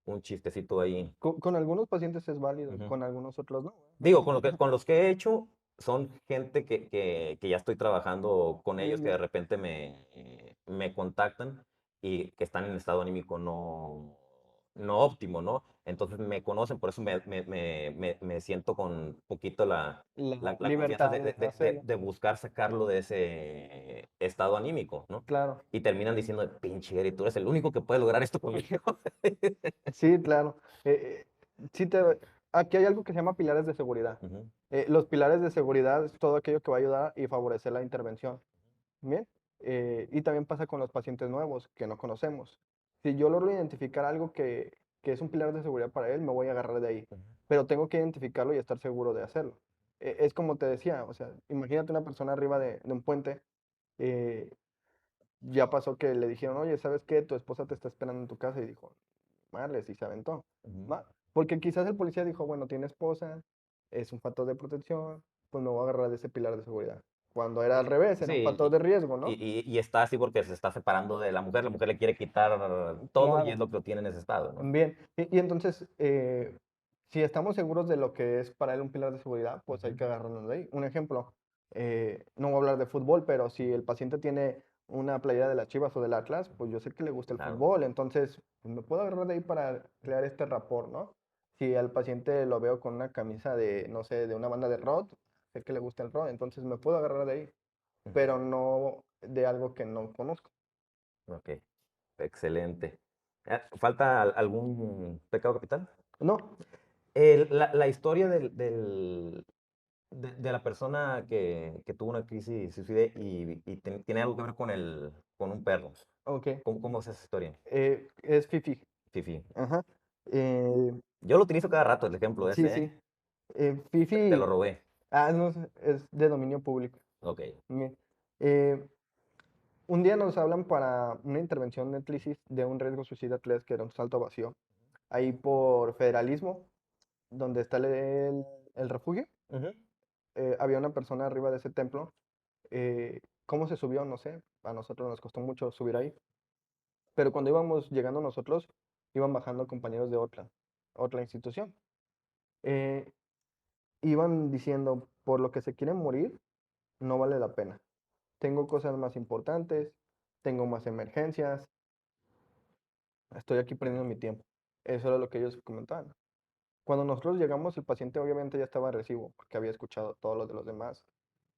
un chistecito ahí. Con algunos pacientes es válido, Ujú. con algunos otros no. Digo, con los que he hecho, son gente que ya estoy trabajando con Bien, ellos, que de bien. repente me contactan y que están en estado anímico no óptimo, ¿no? Entonces me conocen, por eso me siento con poquito La la confianza libertad de hacerlo, de buscar sacarlo de ese estado anímico, ¿no? claro. Y terminan diciendo, pinche Eri, tú eres el único que puede lograr esto conmigo. Sí, claro. Sí te, aquí hay algo que se llama pilares de seguridad. Ujú, Los pilares de seguridad es todo aquello que va a ayudar y favorecer la intervención. Bien. Y también pasa con los pacientes nuevos que no conocemos. Si yo logro identificar algo que es un pilar de seguridad para él, me voy a agarrar de ahí. ujú, Pero tengo que identificarlo y estar seguro de hacerlo. Es como te decía, o sea, imagínate una persona arriba de un puente. eh, ya pasó que le dijeron, oye, ¿sabes qué? Tu esposa te está esperando en tu casa y dijo, madre, y se aventó. ujú, ¿Va? Porque quizás el policía dijo, bueno, tiene esposa, es un factor de protección, pues me voy a agarrar de ese pilar de seguridad. Cuando era al revés, era un factor sí, de riesgo, ¿no? y está así porque se está separando de la mujer le quiere quitar todo y es Claro. lo que lo tiene en ese estado, ¿no? Bien. Y entonces, si estamos seguros de lo que es para él un pilar de seguridad, pues hay Ujú, que agarrarnos de ahí. Un ejemplo, no voy a hablar de fútbol, pero si el paciente tiene una playera de las Chivas o del Atlas, pues yo sé que le gusta el claro. fútbol, entonces pues, me puedo agarrar de ahí para crear este rapport, ¿no? Si al paciente lo veo con una camisa de, no sé, de una banda de rock, sé que le gusta el rock, entonces me puedo agarrar de ahí, Ujú, pero no de algo que no conozco. ok, excelente. ¿Falta algún pecado capital? No, La historia de la persona que tuvo una crisis suicida y tiene algo que ver con un perro. ok. Cómo es esa historia? Es Fifi. Fifi. Ajá. Eh, Yo lo utilizo cada rato, el ejemplo sí, ese, ¿eh? sí. Te lo Fifi, robé. no, es de dominio público. Ok. Bien. Eh, un día nos hablan para una intervención de Netflix de un riesgo suicida 3 que era un salto vacío. Ahí por federalismo, donde está el refugio, Ujú, había una persona arriba de ese templo. ¿Cómo se subió? No sé. A nosotros nos costó mucho subir ahí. Pero cuando íbamos llegando nosotros, iban bajando compañeros de otra institución. Eh, Iban diciendo, por lo que se quieren morir, no vale la pena. Tengo cosas más importantes, tengo más emergencias, estoy aquí perdiendo mi tiempo. Eso era lo que ellos comentaban. Cuando nosotros llegamos, el paciente obviamente ya estaba recibo, porque había escuchado todo lo de los demás.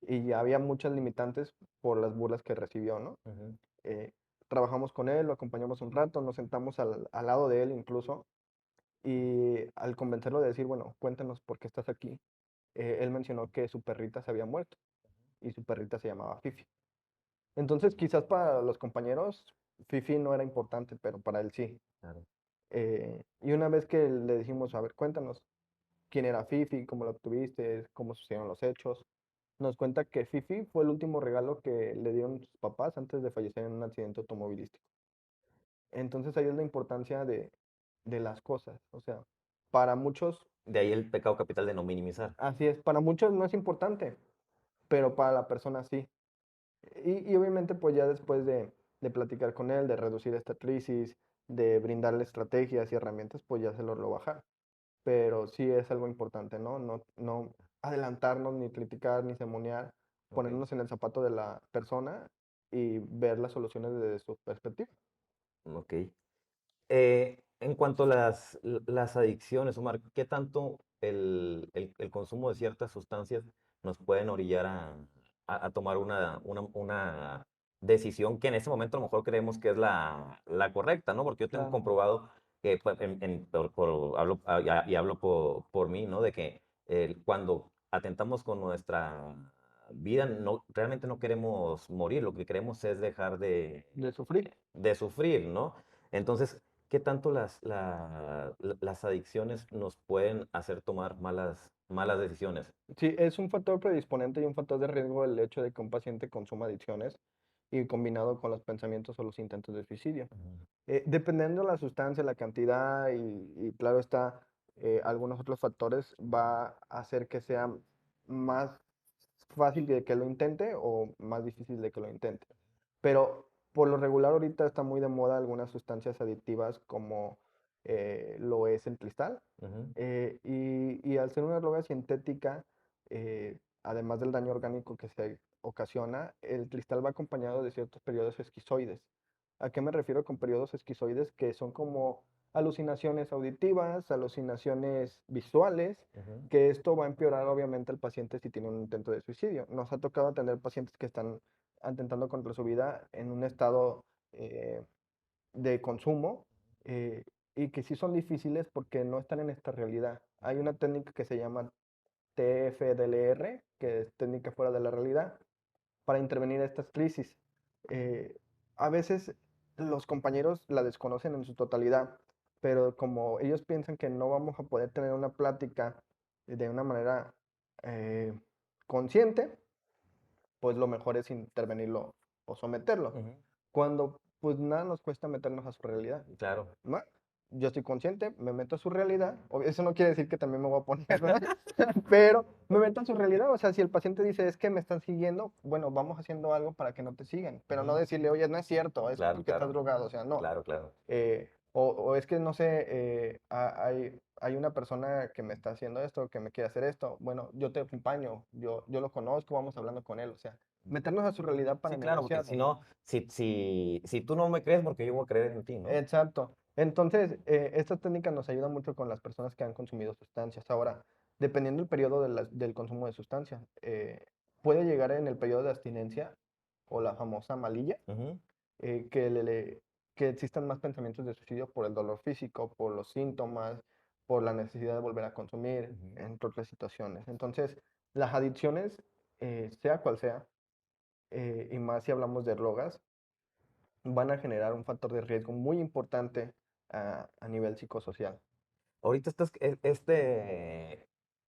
Y ya había muchas limitantes por las burlas que recibió, ¿no? ujú, Eh, Trabajamos con él, lo acompañamos un rato, nos sentamos al lado de él incluso, y al convencerlo de decir, bueno, cuéntanos por qué estás aquí, él mencionó que su perrita se había muerto y su perrita se llamaba Fifi. Entonces, quizás para los compañeros, Fifi no era importante, pero para él sí. claro. Y una vez que le dijimos, a ver, cuéntanos quién era Fifi, cómo lo obtuviste, cómo sucedieron los hechos, nos cuenta que Fifi fue el último regalo que le dieron sus papás antes de fallecer en un accidente automovilístico. Entonces ahí es la importancia de las cosas. O sea, para muchos, De ahí el pecado capital de no minimizar. así es, para muchos no es importante, pero para la persona sí. Y obviamente pues ya después de platicar con él, de reducir esta crisis, de brindarle estrategias y herramientas, pues ya se lo bajar. Pero sí es algo importante, ¿no? No adelantarnos, ni criticar, ni sermonear, Ok, ponernos en el zapato de la persona y ver las soluciones desde su perspectiva. ok. En cuanto a las adicciones, Omar, ¿qué tanto el consumo de ciertas sustancias nos pueden orillar a tomar una decisión que en ese momento a lo mejor creemos que es la correcta, ¿no? Porque yo tengo Claro, comprobado que pues, y hablo por mí, ¿no? De que cuando atentamos con nuestra vida, realmente no queremos morir, lo que queremos es dejar de sufrir. de sufrir, ¿no? Entonces, ¿qué tanto las adicciones nos pueden hacer tomar malas decisiones? Sí, es un factor predisponente y un factor de riesgo el hecho de que un paciente consuma adicciones y combinado con los pensamientos o los intentos de suicidio. Ujú, Dependiendo de la sustancia, la cantidad y claro está, algunos otros factores va a hacer que sea más fácil de que lo intente o más difícil de que lo intente. Pero por lo regular ahorita está muy de moda algunas sustancias adictivas como lo es el cristal. Ujú. Y al ser una droga sintética, además del daño orgánico que se ocasiona, el cristal va acompañado de ciertos periodos esquizoides. ¿A qué me refiero con periodos esquizoides? Que son como alucinaciones auditivas, alucinaciones visuales, Ujú. que esto va a empeorar obviamente al paciente si tiene un intento de suicidio. Nos ha tocado atender pacientes que están atentando contra su vida en un estado eh, de consumo, eh, y que sí son difíciles porque no están en esta realidad. Hay una técnica que se llama TFDLR, que es técnica fuera de la realidad, para intervenir estas crisis. Eh, a veces los compañeros la desconocen en su totalidad, pero como ellos piensan que no vamos a poder tener una plática de una manera eh, consciente, pues lo mejor es intervenirlo o someterlo. Ujú. Cuando pues nada nos cuesta meternos a su realidad, Claro, ¿no? Yo estoy consciente, me meto a su realidad. Eso no quiere decir que también me voy a poner, ¿verdad? Pero me meto a su realidad. O sea, si el paciente dice, es que me están siguiendo, bueno, vamos haciendo algo para que no te sigan. Pero no ujú. decirle, oye, no es cierto, es Claro, porque estás claro, drogado. O sea, no. claro, claro. O es que, no sé, hay una persona que me está haciendo esto, que me quiere hacer esto. Bueno, yo te acompaño, yo lo conozco, vamos hablando con él. O sea, meternos a su realidad para Sí, claro, porque si negociarlo, ¿no? no, si tú no me crees, porque yo voy a creer en ti, ¿no? Exacto. Entonces, esta técnica nos ayuda mucho con las personas que han consumido sustancias. Ahora, dependiendo del periodo del consumo de sustancias, puede llegar en el periodo de abstinencia o la famosa malilla, Ujú. que existan más pensamientos de suicidio por el dolor físico, por los síntomas, por la necesidad de volver a consumir, Ujú. entre otras situaciones. Entonces, las adicciones, sea cual sea, y más si hablamos de drogas, van a generar un factor de riesgo muy importante a nivel psicosocial. Ahorita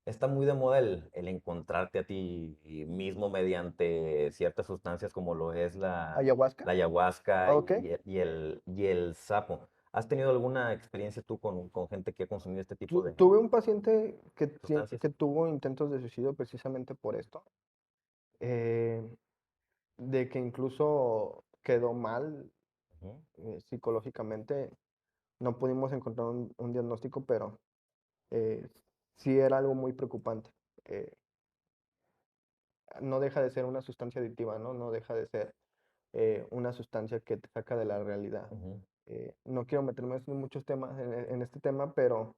está muy de moda el encontrarte a ti mismo mediante ciertas sustancias como lo es ¿Ayahuasca? la ayahuasca Ok. y el sapo. ¿Has tenido alguna experiencia tú con gente que ha consumido este tipo de Tuve un paciente sustancias? que tuvo intentos de suicidio precisamente por esto, eh, de que incluso quedó mal Ujú. psicológicamente. No pudimos encontrar un diagnóstico, pero eh, sí era algo muy preocupante. Eh, no deja de ser una sustancia adictiva, ¿no? No deja de ser una sustancia que te saca de la realidad. Ujú. No quiero meterme en muchos temas en este tema, pero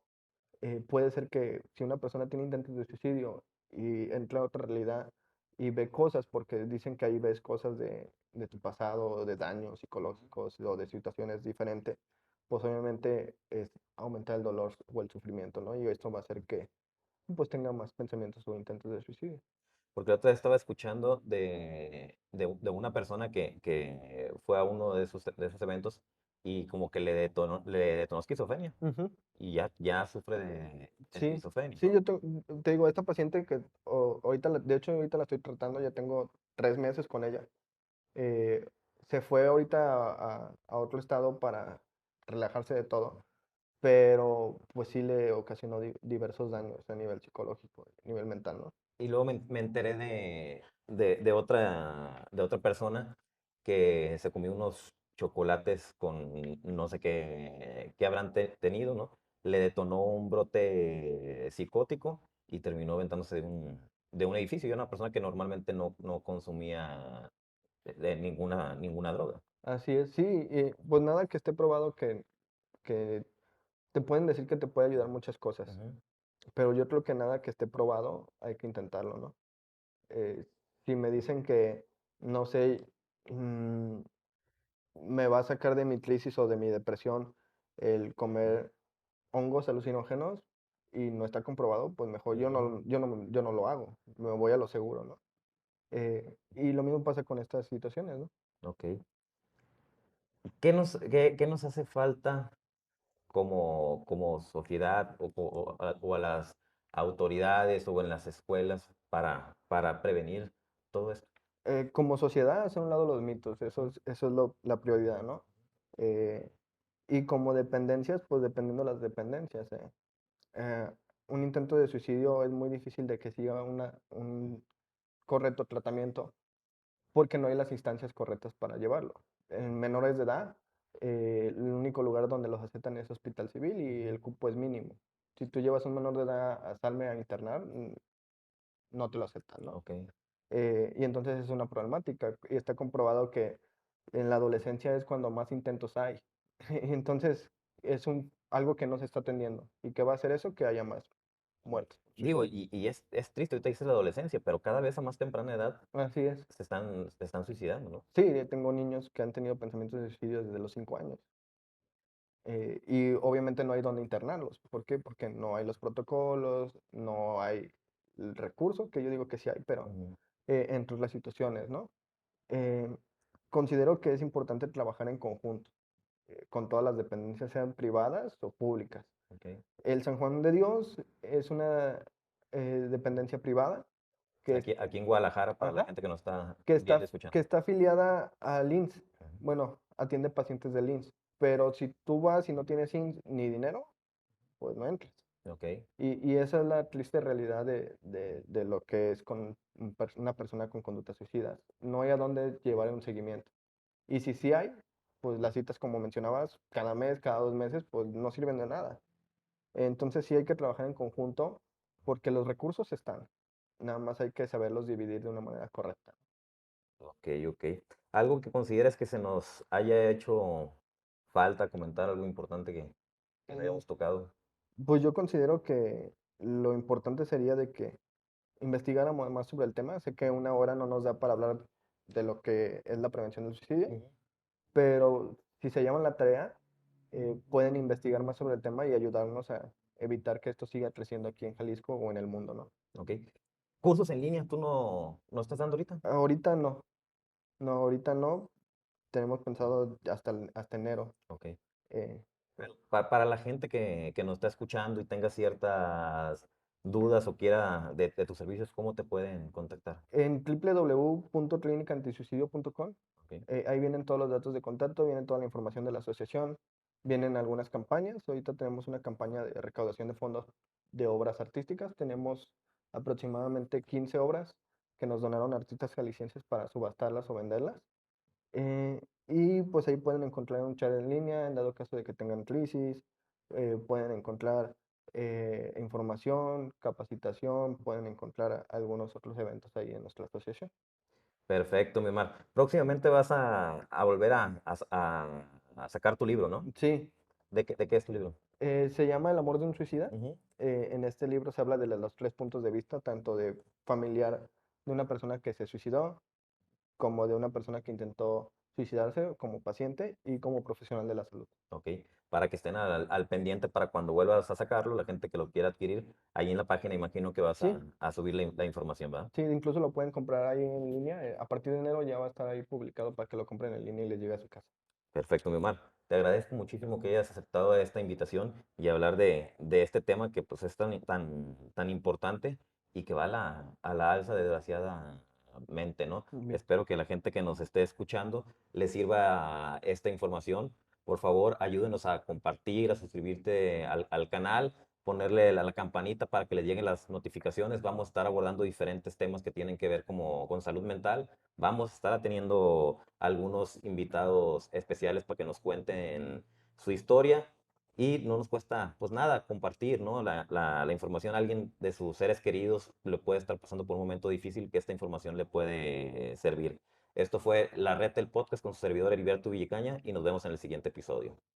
puede ser que si una persona tiene intentos de suicidio y entra a otra realidad y ve cosas, porque dicen que ahí ves cosas de tu pasado, de daños psicológicos o de situaciones diferentes, pues obviamente es aumentar el dolor o el sufrimiento, ¿no? Y esto va a hacer que pues tenga más pensamientos o intentos de suicidio. Porque la otra vez estaba escuchando de una persona que fue a uno de esos eventos y como que le detonó esquizofrenia Ujú. y ya sufre de Sí, esquizofrenia. sí, yo te digo, esta paciente que ahorita, de hecho ahorita la estoy tratando, ya tengo 3 meses con ella. eh, Se fue ahorita a otro estado para relajarse de todo, pero pues sí le ocasionó diversos daños a nivel psicológico, a nivel mental, ¿no? Y luego me enteré de otra persona que se comió unos chocolates con no sé qué habrán tenido, ¿no? Le detonó un brote psicótico y terminó aventándose de un edificio. Y era una persona que normalmente no consumía de ninguna droga. Así es, sí, pues nada que esté probado que te pueden decir que te puede ayudar muchas cosas, Ujú. pero yo creo que nada que esté probado hay que intentarlo, ¿no? Eh, si me dicen que, no sé, mm, me va a sacar de mi crisis o de mi depresión el comer hongos alucinógenos y no está comprobado, pues mejor Ujú. yo no lo hago, me voy a lo seguro, ¿no? Y lo mismo pasa con estas situaciones, ¿no? Ok. Qué nos hace falta como sociedad o a las autoridades o en las escuelas para prevenir todo esto? Como sociedad, hacer a un lado los mitos, eso es la prioridad, ¿no? Eh, y como dependencias, pues dependiendo de las dependencias. Eh, un intento de suicidio es muy difícil de que siga un correcto tratamiento porque no hay las instancias correctas para llevarlo. En menores de edad, el único lugar donde los aceptan es hospital civil y el cupo es mínimo. Si tú llevas un menor de edad a Salme a internar, no te lo aceptan, ¿no? Ok. Y entonces es una problemática y está comprobado que en la adolescencia es cuando más intentos hay. Y entonces es algo que no se está atendiendo. ¿Y qué va a hacer eso? Que haya más muertes. Digo, y es triste, ahorita dices la adolescencia, pero cada vez a más temprana edad Así es. se están suicidando, ¿no? Sí, tengo niños que han tenido pensamientos de suicidio desde los 5 años. Y obviamente no hay dónde internarlos. ¿Por qué? Porque no hay los protocolos, no hay el recurso, que yo digo que sí hay, pero Ujú. entre las situaciones, ¿no? Eh, Considero que es importante trabajar en conjunto con todas las dependencias, sean privadas o públicas. Ok. El San Juan de Dios es una dependencia privada que, Aquí en Guadalajara, para la ajá, gente que nos está que viendo y está, escuchando. que está afiliada al IMSS. Ujú. Bueno, atiende pacientes del IMSS. Pero si tú vas y no tienes IMSS ni dinero, pues no entras. Ok. Y esa es la triste realidad de lo que es con una persona con conductas suicidas. No hay a dónde llevar un seguimiento. Y si sí hay, pues las citas, como mencionabas, cada mes, cada 2 meses, pues no sirven de nada. Entonces sí hay que trabajar en conjunto porque los recursos están. Nada más hay que saberlos dividir de una manera correcta. Ok, ok. ¿Algo que consideres que se nos haya hecho falta comentar, algo importante que no Mm, hayamos tocado? Pues yo considero que lo importante sería de que investigáramos más sobre el tema. Sé que una hora no nos da para hablar de lo que es la prevención del suicidio, Ujú. pero si se llaman la tarea, pueden investigar más sobre el tema y ayudarnos a evitar que esto siga creciendo aquí en Jalisco o en el mundo, ¿no? Ok. ¿Cursos en línea tú no estás dando ahorita? Ahorita no, no, ahorita no. Tenemos pensado hasta enero. Ok. eh, Pero para la gente que nos está escuchando y tenga ciertas dudas o quiera de tus servicios, ¿cómo te pueden contactar? en www.clinicaantisuicidio.com, Ok. ahí vienen todos los datos de contacto, viene toda la información de la asociación, vienen algunas campañas. Ahorita tenemos una campaña de recaudación de fondos de obras artísticas. Tenemos aproximadamente 15 obras que nos donaron artistas jaliscienses para subastarlas o venderlas. Eh, y pues ahí pueden encontrar un chat en línea en dado caso de que tengan crisis, pueden encontrar información, capacitación, pueden encontrar algunos otros eventos ahí en nuestra asociación. Perfecto, mi Mar. Próximamente vas a volver a sacar tu libro, ¿no? Sí, ¿De qué es tu libro? se llama El amor de un suicida. Ujú. En este libro se habla de los tres puntos de vista, tanto de familiar de una persona que se suicidó, como de una persona que intentó suicidarse como paciente y como profesional de la salud. Ok, para que estén al pendiente para cuando vuelvas a sacarlo, la gente que lo quiera adquirir, ahí en la página imagino que vas Sí, a subir la información, ¿verdad? sí, incluso lo pueden comprar ahí en línea. A partir de enero ya va a estar ahí publicado para que lo compren en línea y les llegue a su casa. Perfecto, mi Omar. Te agradezco muchísimo que hayas aceptado esta invitación y hablar de este tema que pues es tan importante y que va a la alza desgraciadamente, ¿no? Bien. Espero que la gente que nos esté escuchando le sirva esta información. Por favor, ayúdenos a compartir, a suscribirte al canal, ponerle la campanita para que les lleguen las notificaciones. Vamos a estar abordando diferentes temas que tienen que ver como con salud mental. Vamos a estar teniendo algunos invitados especiales para que nos cuenten su historia y no nos cuesta pues nada compartir, ¿no? La información a alguien de sus seres queridos le puede estar pasando por un momento difícil que esta información le puede servir. Esto fue La Red del Podcast con su servidor Heriberto Villicaña y nos vemos en el siguiente episodio.